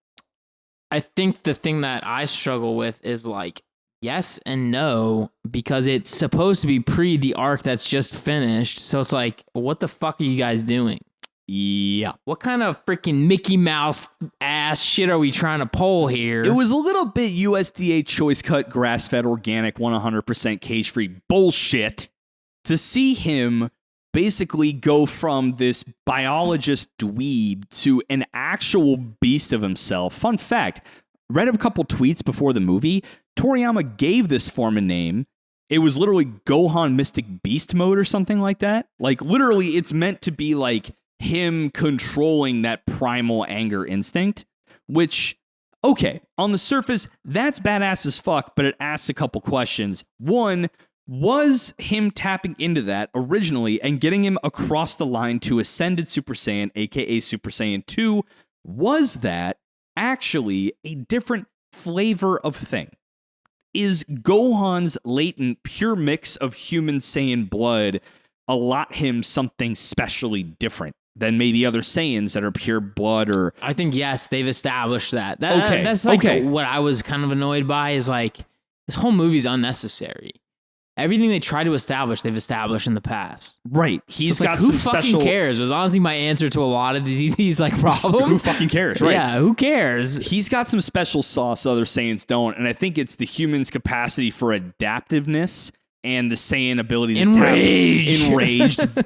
I think the thing that I struggle with is, like, yes and no, because it's supposed to be pre the arc that's just finished. So it's like, what the fuck are you guys doing? Yeah. What kind of freaking Mickey Mouse ass shit are we trying to pull here? It was a little bit USDA choice cut, grass-fed, organic, 100% cage-free bullshit to see him basically go from this biologist dweeb to an actual beast of himself. Fun fact, read a couple tweets before the movie. Toriyama gave this form a name. It was literally Gohan Mystic Beast Mode or something like that. Like, literally, it's meant to be like him controlling that primal anger instinct, which, okay, on the surface, that's badass as fuck, but it asks a couple questions. One, was him tapping into that originally and getting him across the line to Ascended Super Saiyan, aka Super Saiyan 2, was that actually a different flavor of thing? Is Gohan's latent pure mix of human Saiyan blood allot him something specially different than maybe other Saiyans that are pure blood? Or I think, yes, they've established that. That's like what I was kind of annoyed by is like, this whole movie's unnecessary. Everything they try to establish, they've established in the past. Right. He's so got who some special... fucking cares? Was honestly my answer to a lot of these like problems. Who fucking cares? Right. Yeah, who cares? He's got some special sauce other Saiyans don't, and I think it's the human's capacity for adaptiveness and the Saiyan ability to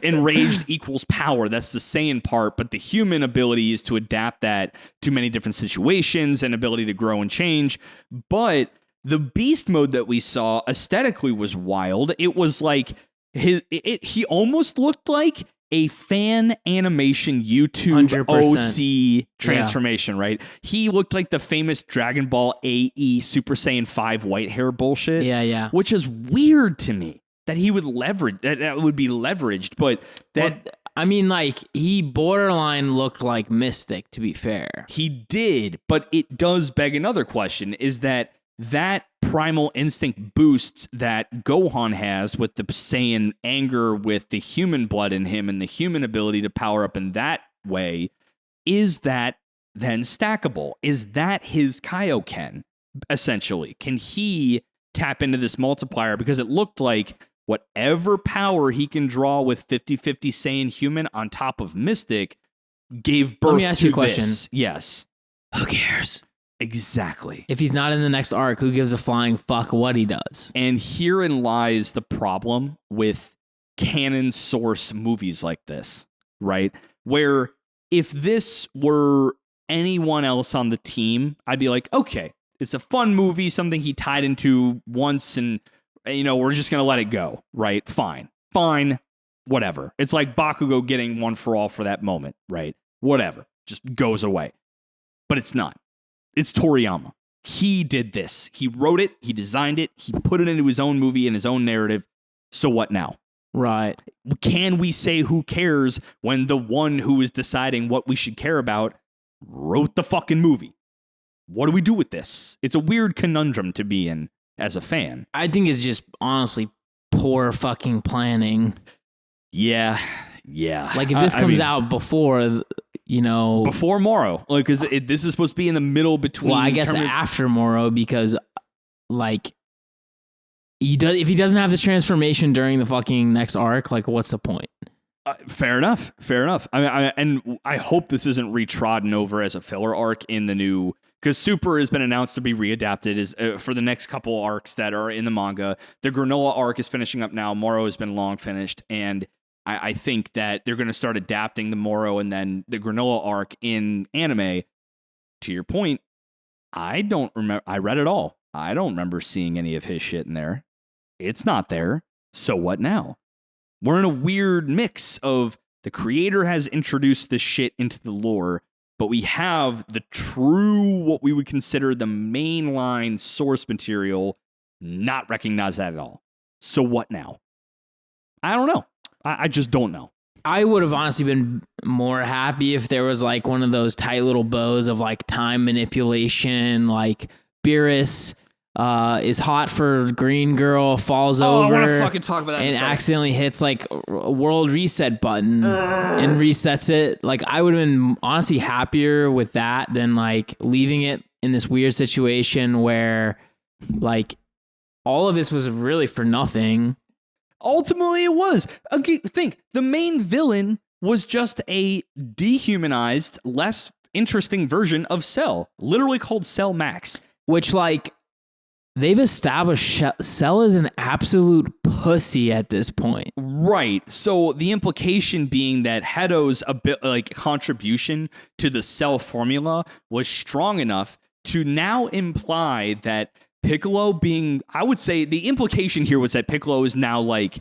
enraged equals power. That's the Saiyan part, but the human ability is to adapt that to many different situations and ability to grow and change. But the beast mode that we saw aesthetically was wild. It was like he almost looked like a fan animation YouTube 100%. OC transformation, right? He looked like the famous Dragon Ball AE Super Saiyan 5 white hair bullshit. Yeah. Which is weird to me that he would leverage that would be leveraged, but that well, I mean, like, he borderline looked like Mystic, to be fair. He did, but it does beg another question, is that primal instinct boost that Gohan has with the Saiyan anger, with the human blood in him and the human ability to power up in that way, is that then stackable? Is that his Kaioken, essentially? Can he tap into this multiplier? Because it looked like whatever power he can draw with 50-50 Saiyan human on top of Mystic gave birth to this. Let me ask you a question. Yes. Who cares? Exactly. If he's not in the next arc, who gives a flying fuck what he does? And herein lies the problem with canon source movies like this, right? Where if this were anyone else on the team, I'd be like, okay, it's a fun movie, something he tied into once, and, you know, we're just going to let it go, right? Fine, whatever. It's like Bakugo getting One for All for that moment, right? Whatever, just goes away. But it's not. It's Toriyama. He did this. He wrote it. He designed it. He put it into his own movie and his own narrative. So what now? Right. Can we say who cares when the one who is deciding what we should care about wrote the fucking movie? What do we do with this? It's a weird conundrum to be in as a fan. I think it's just honestly poor fucking planning. Yeah. Like, if this comes out before... You know, before Moro, like, because this is supposed to be in the middle between. Well, I guess after Moro, because like if he doesn't have this transformation during the fucking next arc, like, what's the point? Fair enough. I mean, I hope this isn't retrodden over as a filler arc in the new, because Super has been announced to be readapted for the next couple arcs that are in the manga. The Granola arc is finishing up now. Moro has been long finished, and I think that they're going to start adapting the Moro and then the Granola arc in anime. To your point, I don't remember. I read it all. I don't remember seeing any of his shit in there. It's not there. So what now? We're in a weird mix of the creator has introduced this shit into the lore, but we have the true, what we would consider the mainline source material, not recognize that at all. So what now? I don't know. I just don't know. I would have honestly been more happy if there was like one of those tight little bows of like time manipulation, like Beerus is hot for green girl, falls over. I want to fucking talk about that. And accidentally hits like a world reset button and resets it. Like, I would have been honestly happier with that than like leaving it in this weird situation where like all of this was really for nothing. Ultimately, it was. Okay, think, the main villain was just a dehumanized, less interesting version of Cell, literally called Cell Max. Which, like, they've established Cell is an absolute pussy at this point. Right. So the implication being that Heto's contribution to the Cell formula was strong enough to now imply that Piccolo being, I would say the implication here was that Piccolo is now like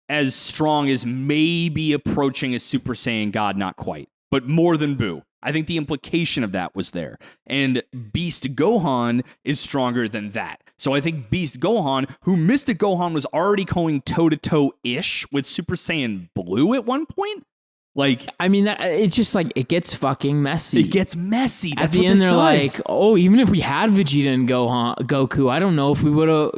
as strong as maybe approaching a Super Saiyan God, not quite, but more than Buu. I think the implication of that was there. And Beast Gohan is stronger than that. So I think Beast Gohan, who Mystic Gohan was already going toe-to-toe-ish with Super Saiyan Blue at one point. Like, I mean, it's just like, it gets fucking messy. It gets messy. That's at the what end, this they're does. like, oh, even if we had Vegeta and Goku, I don't know if we would have,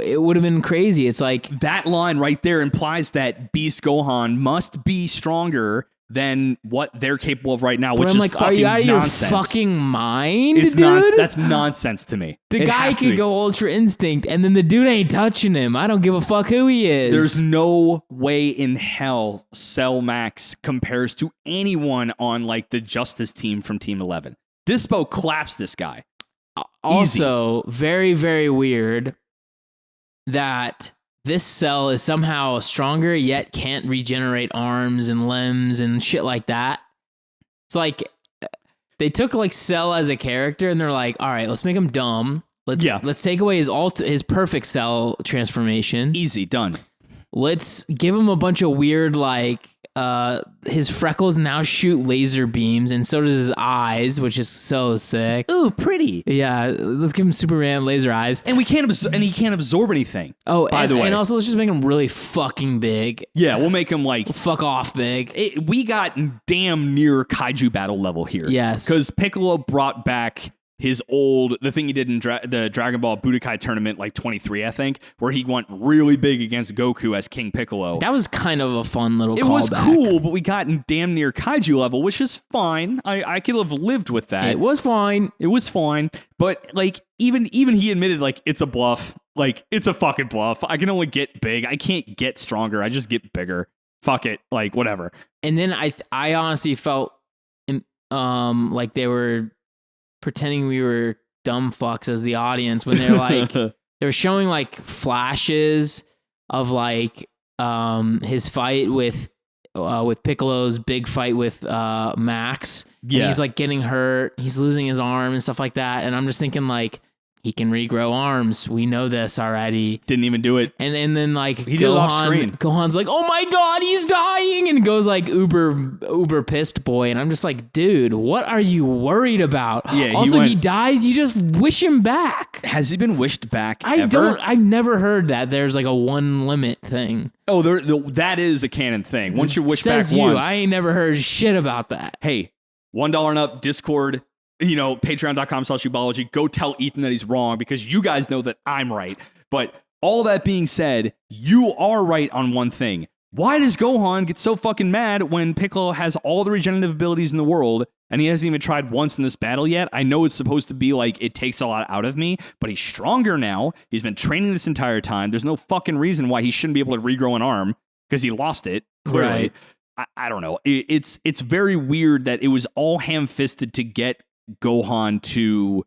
it would have been crazy. It's like, that line right there implies that Beast Gohan must be stronger than what they're capable of right now, which I'm is like, fucking are you out of nonsense. your fucking mind, It's dude? That's nonsense to me. The It guy has to could be. go Ultra Instinct, and then the dude ain't touching him. I don't give a fuck who he is. There's no way in hell Cell Max compares to anyone on like the Justice team from Team 11. Dispo claps this guy. Also, very, very weird that this Cell is somehow stronger, yet can't regenerate arms and limbs and shit like that. It's like they took like Cell as a character, and they're like, all right, let's make him dumb. Let's take away his perfect Cell transformation. Easy, done. Let's give him a bunch of weird, like, his freckles now shoot laser beams, and so does his eyes, which is so sick. Ooh, pretty. Yeah, let's give him Superman laser eyes. And he can't absorb anything. Oh, by the way. And also, let's just make him really fucking big. Yeah, we'll make him like Fuck off big. we got damn near kaiju battle level here. Yes. Because Piccolo brought back the thing he did in the Dragon Ball Budokai tournament, like 23, I think, where he went really big against Goku as King Piccolo. That was kind of a fun little It was callback. cool, but we got in damn near kaiju level, which is fine. I could have lived with that. It was fine. It was fine. But like even he admitted like it's a bluff. Like it's a fucking bluff. I can only get big. I can't get stronger. I just get bigger. Fuck it. Like whatever. And then I honestly felt like they were pretending we were dumb fucks as the audience when they're like they were showing like flashes of like his fight with Piccolo's big fight with Max. Yeah. And he's like getting hurt, he's losing his arm and stuff like that, and I'm just thinking like, he can regrow arms. We know this already. Didn't even do it. And then like He did it off screen. Gohan's like, oh my god, he's dying, and goes like uber pissed boy, and I'm just like, dude, what are you worried about? Yeah. Also, he dies. You just wish him back. Has he been wished back? Ever? I've never heard that there's like a one limit thing. Oh, that is a canon thing. Once you wish Says back you. once. I ain't never heard shit about that. Hey, $1 and up, Discord, patreon.com/weebology. Go tell Ethan that he's wrong because you guys know that I'm right. But all that being said, you are right on one thing. Why does Gohan get so fucking mad when Piccolo has all the regenerative abilities in the world and he hasn't even tried once in this battle yet? I know it's supposed to be like it takes a lot out of me, but he's stronger now. He's been training this entire time. There's no fucking reason why he shouldn't be able to regrow an arm because he lost it. Clearly. Right. I don't know. It's very weird that it was all ham-fisted to get Gohan to,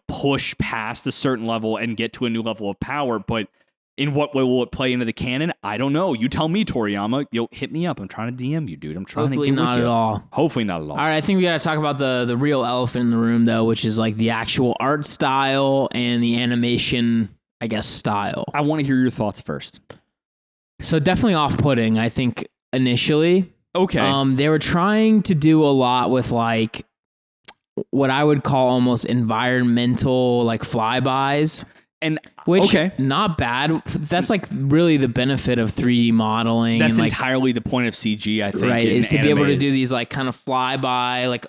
push past a certain level and get to a new level of power. But in what way will it play into the canon? I don't know. You tell me, Toriyama. You'll hit me up. I'm trying to DM you, dude. I'm trying Hopefully to get not with at you. all. Hopefully not at all. All right, I think we got to talk about the real elephant in the room, though, which is like the actual art style and the animation, I guess, style. I want to hear your thoughts first. So definitely off-putting, I think, initially. Okay. They were trying to do a lot with like what I would call almost environmental like flybys. And which okay. Not bad. That's like really the benefit of 3D modeling. That's and like, entirely the point of CG, I think. right, in is to be able to anime do is- these like kind of flyby, like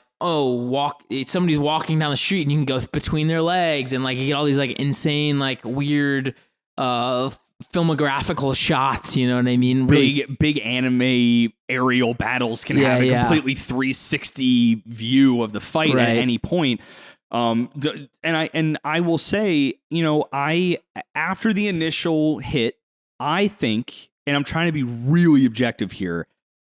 somebody's walking down the street and you can go between their legs and like you get all these like insane like weird filmographical shots, you know what I mean? Really, big anime aerial battles can have a completely 360 view of the fight at any point. And I will say, after the initial hit, I think, and I'm trying to be really objective here,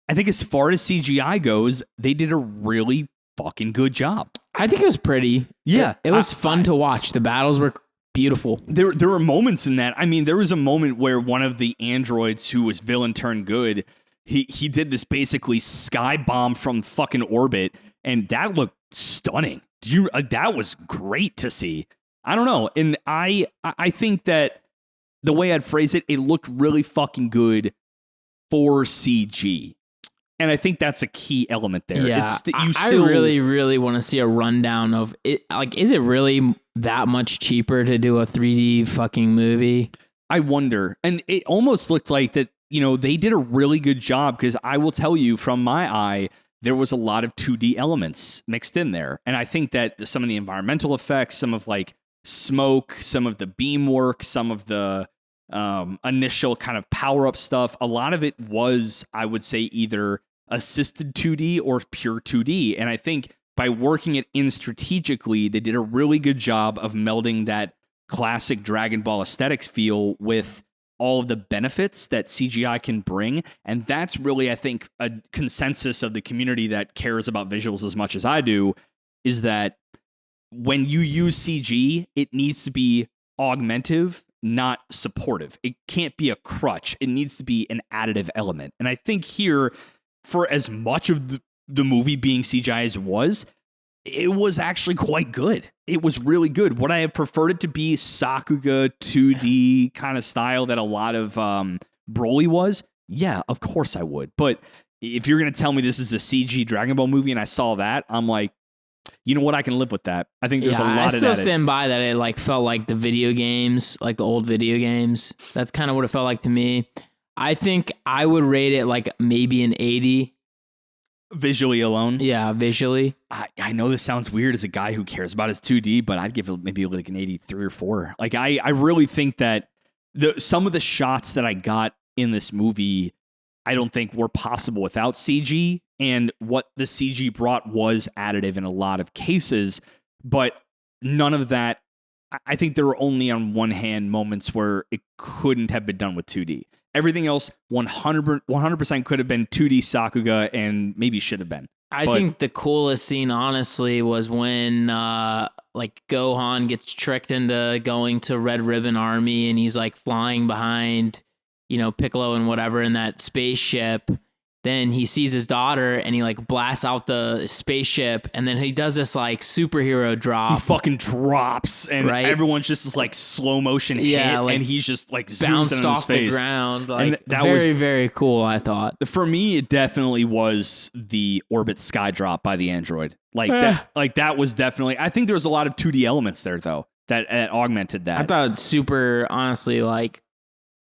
I think as far as CGI goes, they did a really fucking good job. I think it was pretty. Yeah. It was fun to watch. The battles were beautiful. There were moments in that. I mean, there was a moment where one of the androids who was villain turned good, he did this basically sky bomb from fucking orbit, and that looked stunning. That was great to see. I don't know. And I think that the way I'd phrase it, it looked really fucking good for CG. And I think that's a key element there. Yeah, I really, really want to see a rundown of it. Like, is it really that much cheaper to do a 3D fucking movie? I wonder. And it almost looked like that, they did a really good job, because I will tell you from my eye, there was a lot of 2D elements mixed in there. And I think that some of the environmental effects, some of like smoke, some of the beam work, some of the initial kind of power-up stuff, a lot of it was, I would say, either assisted 2D or pure 2D. And I think by working it in strategically, they did a really good job of melding that classic Dragon Ball aesthetics feel with all of the benefits that CGI can bring. And that's really, I think, a consensus of the community that cares about visuals as much as I do, is that when you use CG, it needs to be augmentative, not supportive. It can't be a crutch. It needs to be an additive element. And I think here, for as much of the movie being CGI as it was actually quite good. It was really good. Would I have preferred it to be Sakuga 2D kind of style that a lot of Broly was? Yeah, of course I would. But if you're going to tell me this is a CG Dragon Ball movie and I saw that, I'm like, you know what? I can live with that. I think there's a lot of that. I still stand by that. It like felt like the video games, like the old video games. That's kind of what it felt like to me. I think I would rate it like maybe an 80. Visually alone? Yeah, visually. I know this sounds weird as a guy who cares about his 2D, but I'd give it maybe like an 83 or 4. Like, I really think that some of the shots that I got in this movie, I don't think were possible without CG, and what the CG brought was additive in a lot of cases, but none of that. I think there were only on one hand moments where it couldn't have been done with 2D. Everything else 100% could have been 2D Sakuga, and maybe should have been. I think the coolest scene, honestly, was when like Gohan gets tricked into going to Red Ribbon Army, and he's like flying behind, Piccolo and whatever in that spaceship. Then he sees his daughter and he like blasts out the spaceship, and then he does this like superhero drop. He fucking drops, and everyone's just like slow motion hit, and he's just like bounced off the ground. Like, and that was very cool, I thought. For me, it definitely was the orbit sky drop by the android. That was definitely. I think there was a lot of 2D elements there though that augmented that. I thought it's super, honestly, like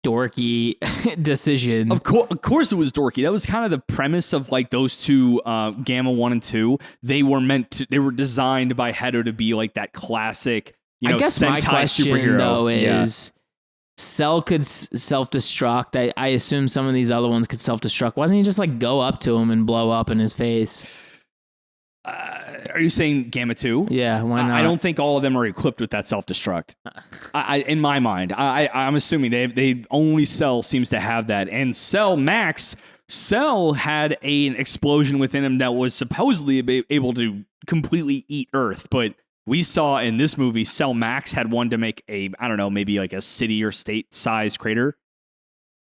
dorky decision. Of course it was dorky. That was kind of the premise of like those two Gamma 1 and 2. They were designed by Hedo to be like that classic, I guess Sentai my question superhero. Though is Cell could self-destruct. I assume some of these other ones could self-destruct. Why doesn't he just like go up to him and blow up in his face? Are you saying Gamma 2? Yeah, why not? I don't think all of them are equipped with that self-destruct. In my mind, I'm assuming they only Cell seems to have that. And Cell had an explosion within him that was supposedly able to completely eat Earth. But we saw in this movie, Cell Max had one to make maybe like a city or state-sized crater.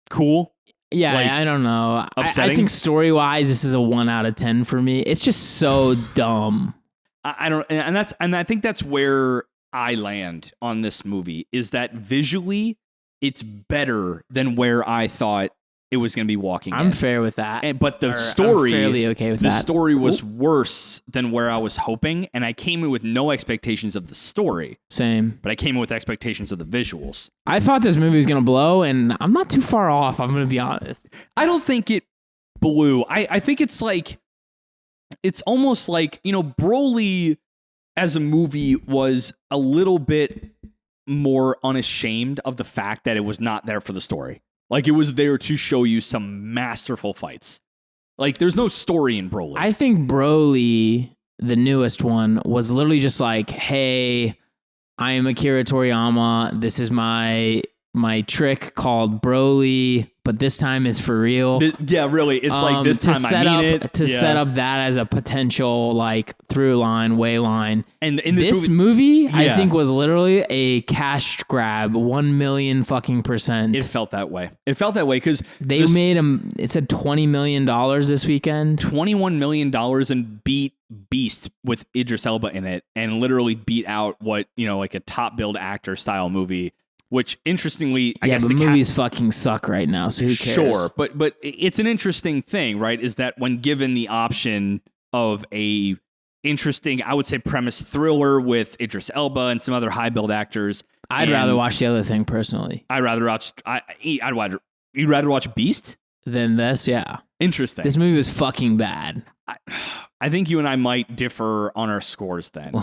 Cool. Yeah, I don't know. I think story-wise, this is a 1 out of 10 for me. It's just so dumb. I think that's where I land on this movie, is that visually, it's better than where I thought it was going to be walking. I'm fair with that. But the story, I'm fairly okay with that. The story was worse than where I was hoping, and I came in with no expectations of the story. Same. But I came in with expectations of the visuals. I thought this movie was going to blow, and I'm not too far off, I'm going to be honest. I don't think it blew. I think it's like, it's almost like, Broly as a movie was a little bit more unashamed of the fact that it was not there for the story. Like, it was there to show you some masterful fights. Like, there's no story in Broly. I think Broly, the newest one, was literally just like, hey, I am Akira Toriyama. This is my trick called Broly. but this time it's for real. Yeah, really. It's like this time I mean it. To Yeah. set up that as a potential like through line, way line. And in this movie yeah. I think was literally a cash grab, 1 million fucking %. It felt that way. It felt that way because they made him. It said $20 million this weekend. $21 million and beat Beast with Idris Elba in it, and literally beat out what like a top billed actor style movie. Which interestingly, I guess the movies fucking suck right now. So who cares? Sure, but it's an interesting thing, right? Is that when given the option of a interesting, I would say, premise thriller with Idris Elba and some other high billed actors, I'd rather watch the other thing personally. I'd rather watch. You'd rather watch Beast than this, yeah. Interesting. This movie was fucking bad. I think you and I might differ on our scores then.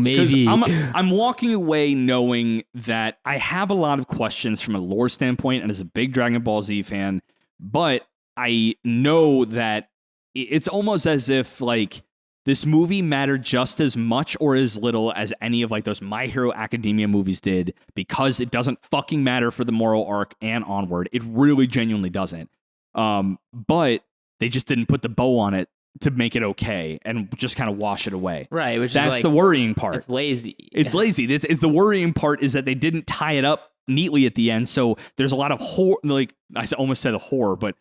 Maybe. I'm walking away knowing that I have a lot of questions from a lore standpoint and as a big Dragon Ball Z fan, but I know that it's almost as if like this movie mattered just as much or as little as any of like those My Hero Academia movies did, because it doesn't fucking matter for the moral arc and onward. It really genuinely doesn't. But they just didn't put the bow on it to make it okay and just kind of wash it away. Right, which that's is like, the worrying part. It's lazy. It's lazy. This is the worrying part, is that they didn't tie it up neatly at the end. So there's a lot of like I almost said a horror, but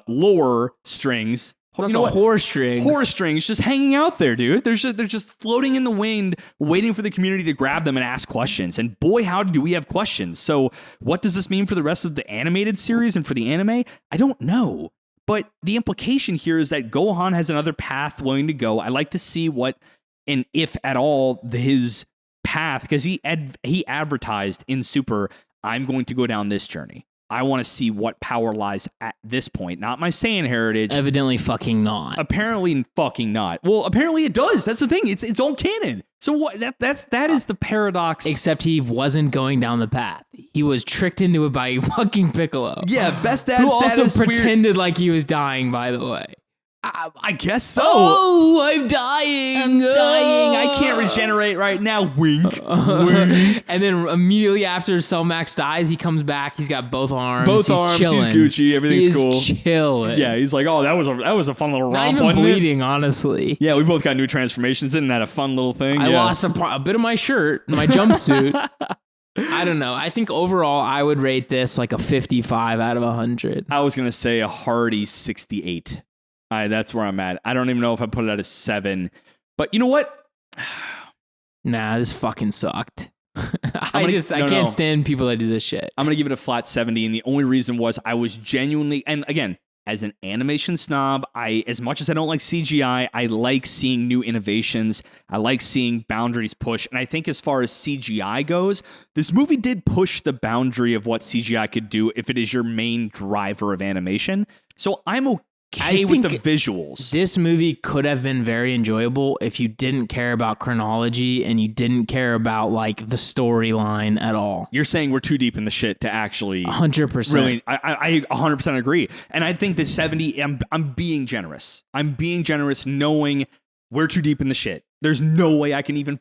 lore strings. Horror strings. Horror strings just hanging out there, dude. They're just floating in the wind, waiting for the community to grab them and ask questions. And boy, how do we have questions. So what does this mean for the rest of the animated series and for the anime? I don't know. But the implication here is that Gohan has another path willing to go. I like to see what, and if at all, his path, because he advertised in Super, I'm going to go down this journey. I want to see what power lies at this point. Not my Saiyan heritage. Evidently fucking not. Apparently fucking not. Well, apparently it does. That's the thing. It's all canon. So what? That is the paradox. Except he wasn't going down the path. He was tricked into it by fucking Piccolo. Yeah, best dad. Who also pretended like he was dying, by the way. I guess so. Oh, I'm dying. I can't regenerate right now. Wink. Wink. And then immediately after Cell Max dies, he comes back. He's got both arms. He's chilling. He's Gucci. Everything's cool. Chilling. Yeah, he's like, oh, that was a fun little romp. Not even bleeding, honestly. Yeah, we both got new transformations. Isn't that a fun little thing? I lost a bit of my shirt, my jumpsuit. I don't know. I think overall, I would rate this like a 55 out of 100. I was gonna say a hearty 68. That's where I'm at. I don't even know if I put it at a 7. But you know what? Nah, this fucking sucked. I can't stand people that do this shit. I'm going to give it a flat 70. And the only reason was I was genuinely, and again, as an animation snob, as much as I don't like CGI, I like seeing new innovations. I like seeing boundaries push. And I think as far as CGI goes, this movie did push the boundary of what CGI could do if it is your main driver of animation. So I'm okay with the visuals. This movie could have been very enjoyable if you didn't care about chronology and you didn't care about like the storyline at all. You're saying we're too deep in the shit to actually 100%. Really, I 100% agree. And I think that 70, I'm being generous. I'm being generous knowing we're too deep in the shit. There's no way I can even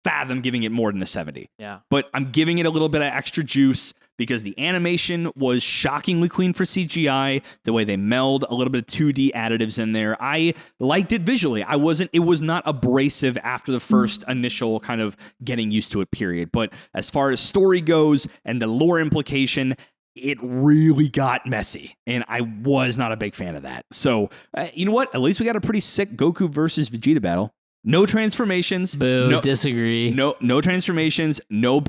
fathom giving it more than a 70. Yeah. But I'm giving it a little bit of extra juice because the animation was shockingly clean for CGI. The way they meld a little bit of 2D additives in there. I liked it visually. It was not abrasive after the first initial kind of getting used to it period. But as far as story goes and the lore implication, it really got messy, and I was not a big fan of that. So, you know what? At least we got a pretty sick Goku versus Vegeta battle. No transformations. Boo, disagree. No transformations, no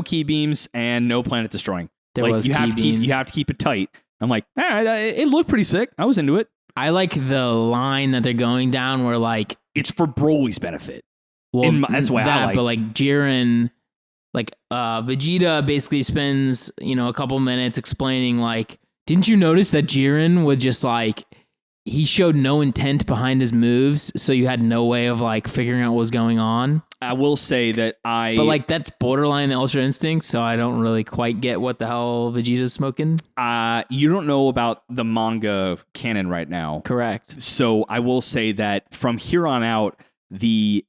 key beams, and no planet destroying. You have to keep it tight. I'm like, all right, it looked pretty sick. I was into it. I like the line that they're going down where like it's for Broly's benefit. Well, that's why I like. But like Jiren, like Vegeta basically spends a couple minutes explaining like, didn't you notice that Jiren would just like. He showed no intent behind his moves, so you had no way of like figuring out what was going on. I will say that But like that's borderline Ultra Instinct, so I don't really quite get what the hell Vegeta's smoking. You don't know about the manga canon right now. Correct. So I will say that from here on out, the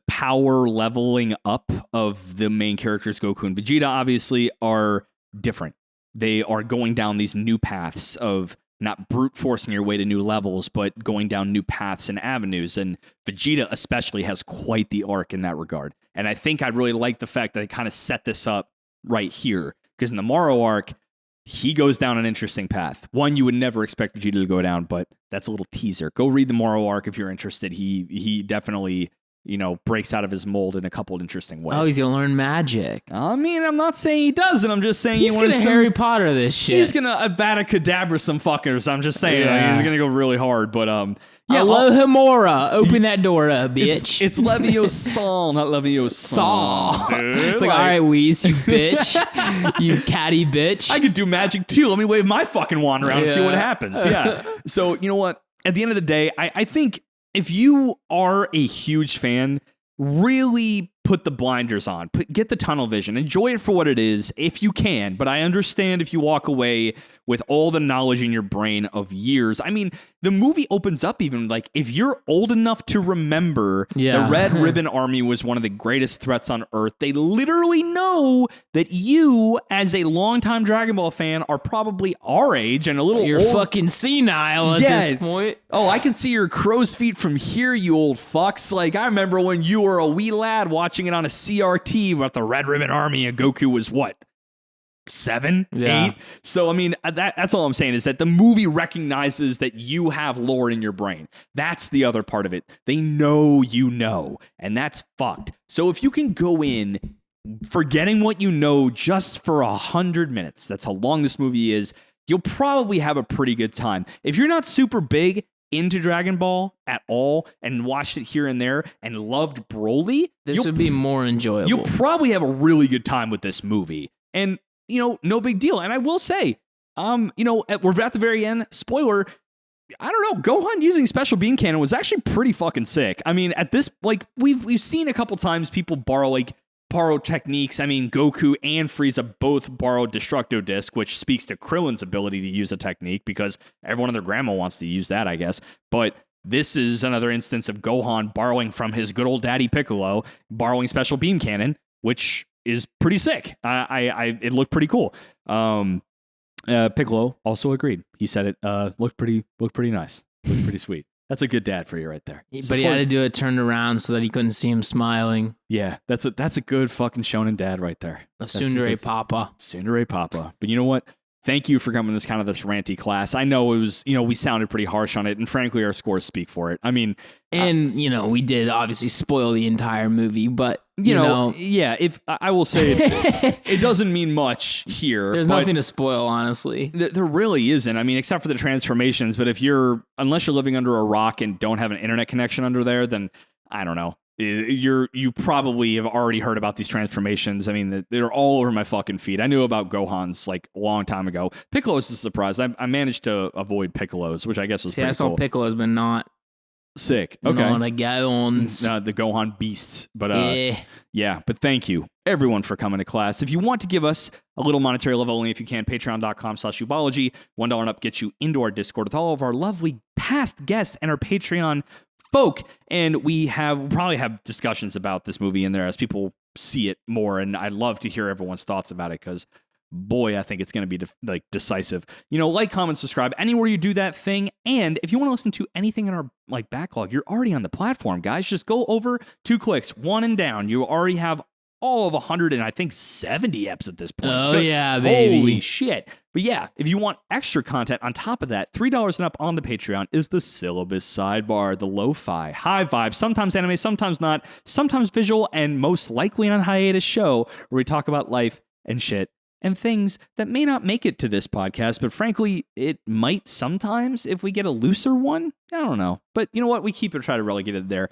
power leveling up of the main characters, Goku and Vegeta, obviously are different. they are going down these new paths of not brute forcing your way to new levels, but going down new paths and avenues. And Vegeta especially has quite the arc in that regard. And I think I really like the fact that they kind of set this up right here. Because in the Moro arc, he goes down an interesting path. One you would never expect Vegeta to go down, but that's a little teaser. Go read the Moro arc if you're interested. He definitely, breaks out of his mold in a couple of interesting ways. Oh, he's going to learn magic. I mean, I'm not saying he doesn't. I'm just saying he's going to Harry Potter this shit. He's going to Avada Kedavra some fuckers. I'm just saying he's going to go really hard. But Alohomora. Open that door up, bitch. It's Leviosa, not Leviosa. Dude. It's like, all right, Whis, you bitch. You catty bitch. I could do magic too. Let me wave my fucking wand around and see what happens. Yeah. So, you know what? At the end of the day, I think if you are a huge fan, really put the blinders on. Get the tunnel vision. Enjoy it for what it is, if you can. But I understand if you walk away with all the knowledge in your brain of years. I mean, the movie opens up even like, if you're old enough to remember the Red Ribbon Army was one of the greatest threats on Earth, they literally know that you, as a longtime Dragon Ball fan, are probably our age and a little You're old. Fucking senile at this point. Oh, I can see your crow's feet from here, you old fucks. Like, I remember when you were a wee lad watching it on a CRT about the Red Ribbon Army and Goku was what? 7, 8. So, I mean, that's all I'm saying is that the movie recognizes that you have lore in your brain. That's the other part of it. They know you know, and that's fucked. So if you can go in forgetting what you know just for 100 minutes, that's how long this movie is, you'll probably have a pretty good time. If you're not super big into Dragon Ball at all and watched it here and there and loved Broly, this would be more enjoyable. You'll probably have a really good time with this movie. And no big deal. And I will say, we're at the very end. Spoiler, I don't know. Gohan using special beam cannon was actually pretty fucking sick. I mean, at this, like, we've seen a couple times people borrow techniques. I mean, Goku and Frieza both borrowed Destructo Disc, which speaks to Krillin's ability to use a technique because everyone and their grandma wants to use that, I guess. But this is another instance of Gohan borrowing from his good old daddy Piccolo, borrowing special beam cannon, which is pretty sick. It looked pretty cool. Piccolo also agreed. He said it looked pretty nice. Looked pretty sweet. That's a good dad for you right there. But he had to do it turned around so that he couldn't see him smiling. Yeah, that's a good fucking shonen dad right there. A tsundere papa. Tsundere papa. But you know what? Thank you for coming to this ranty class. I know it was, we sounded pretty harsh on it, and frankly, our scores speak for it. I mean, we did obviously spoil the entire movie, but yeah. If I will say, it doesn't mean much here. There's nothing to spoil, honestly. There really isn't. I mean, except for the transformations. But unless you're living under a rock and don't have an internet connection under there, then I don't know. You probably have already heard about these transformations. I mean, they're all over my fucking feed. I knew about Gohan's like a long time ago. Piccolo's a surprise. I managed to avoid Piccolo's, which I guess was pretty cool. I saw Piccolo's, but not sick. Okay, not a Gohan's. The Gohan beasts. But yeah. But thank you everyone for coming to class. If you want to give us a little monetary level, only if you can, patreon.com/weebology. $1 and up gets you into our Discord with all of our lovely past guests and our Patreon folk, and we probably have discussions about this movie in there as people see it more, and I'd love to hear everyone's thoughts about it because boy, I think it's going to be decisive. Like, comment, subscribe anywhere you do that thing, and if you want to listen to anything in our backlog, you're already on the platform, guys. Just go over 2 clicks, one and down. You already have all of 170 eps at this point. Oh, yeah, baby. Holy shit. But yeah, if you want extra content on top of that, $3 and up on the Patreon is the syllabus sidebar, the lo-fi, high vibe, sometimes anime, sometimes not, sometimes visual, and most likely on hiatus show where we talk about life and shit and things that may not make it to this podcast, but frankly, it might sometimes if we get a looser one. I don't know. But you know what? We try to relegate it there.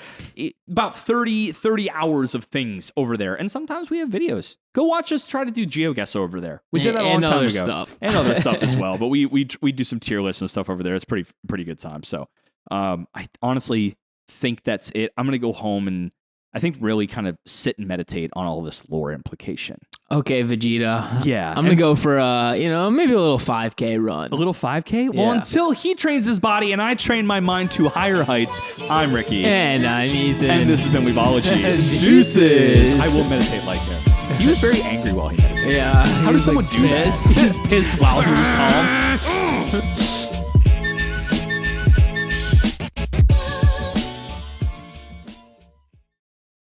About 30 hours of things over there. And sometimes we have videos. Go watch us try to do GeoGuessr over there. We did that a long time ago. Stuff. And other stuff as well. But we do some tier lists and stuff over there. It's pretty good time. So I honestly think that's it. I'm going to go home and I think really kind of sit and meditate on all this lore implication. Okay, Vegeta. Yeah. I'm going to go for, maybe a little 5K run. A little 5K? Well, until he trains his body and I train my mind to higher heights, I'm Ricky. And I'm Ethan. And this has been Weebology. Deuces. I will meditate like him. He was very angry while he meditated. Yeah. How does someone do that? He was pissed while he was calm.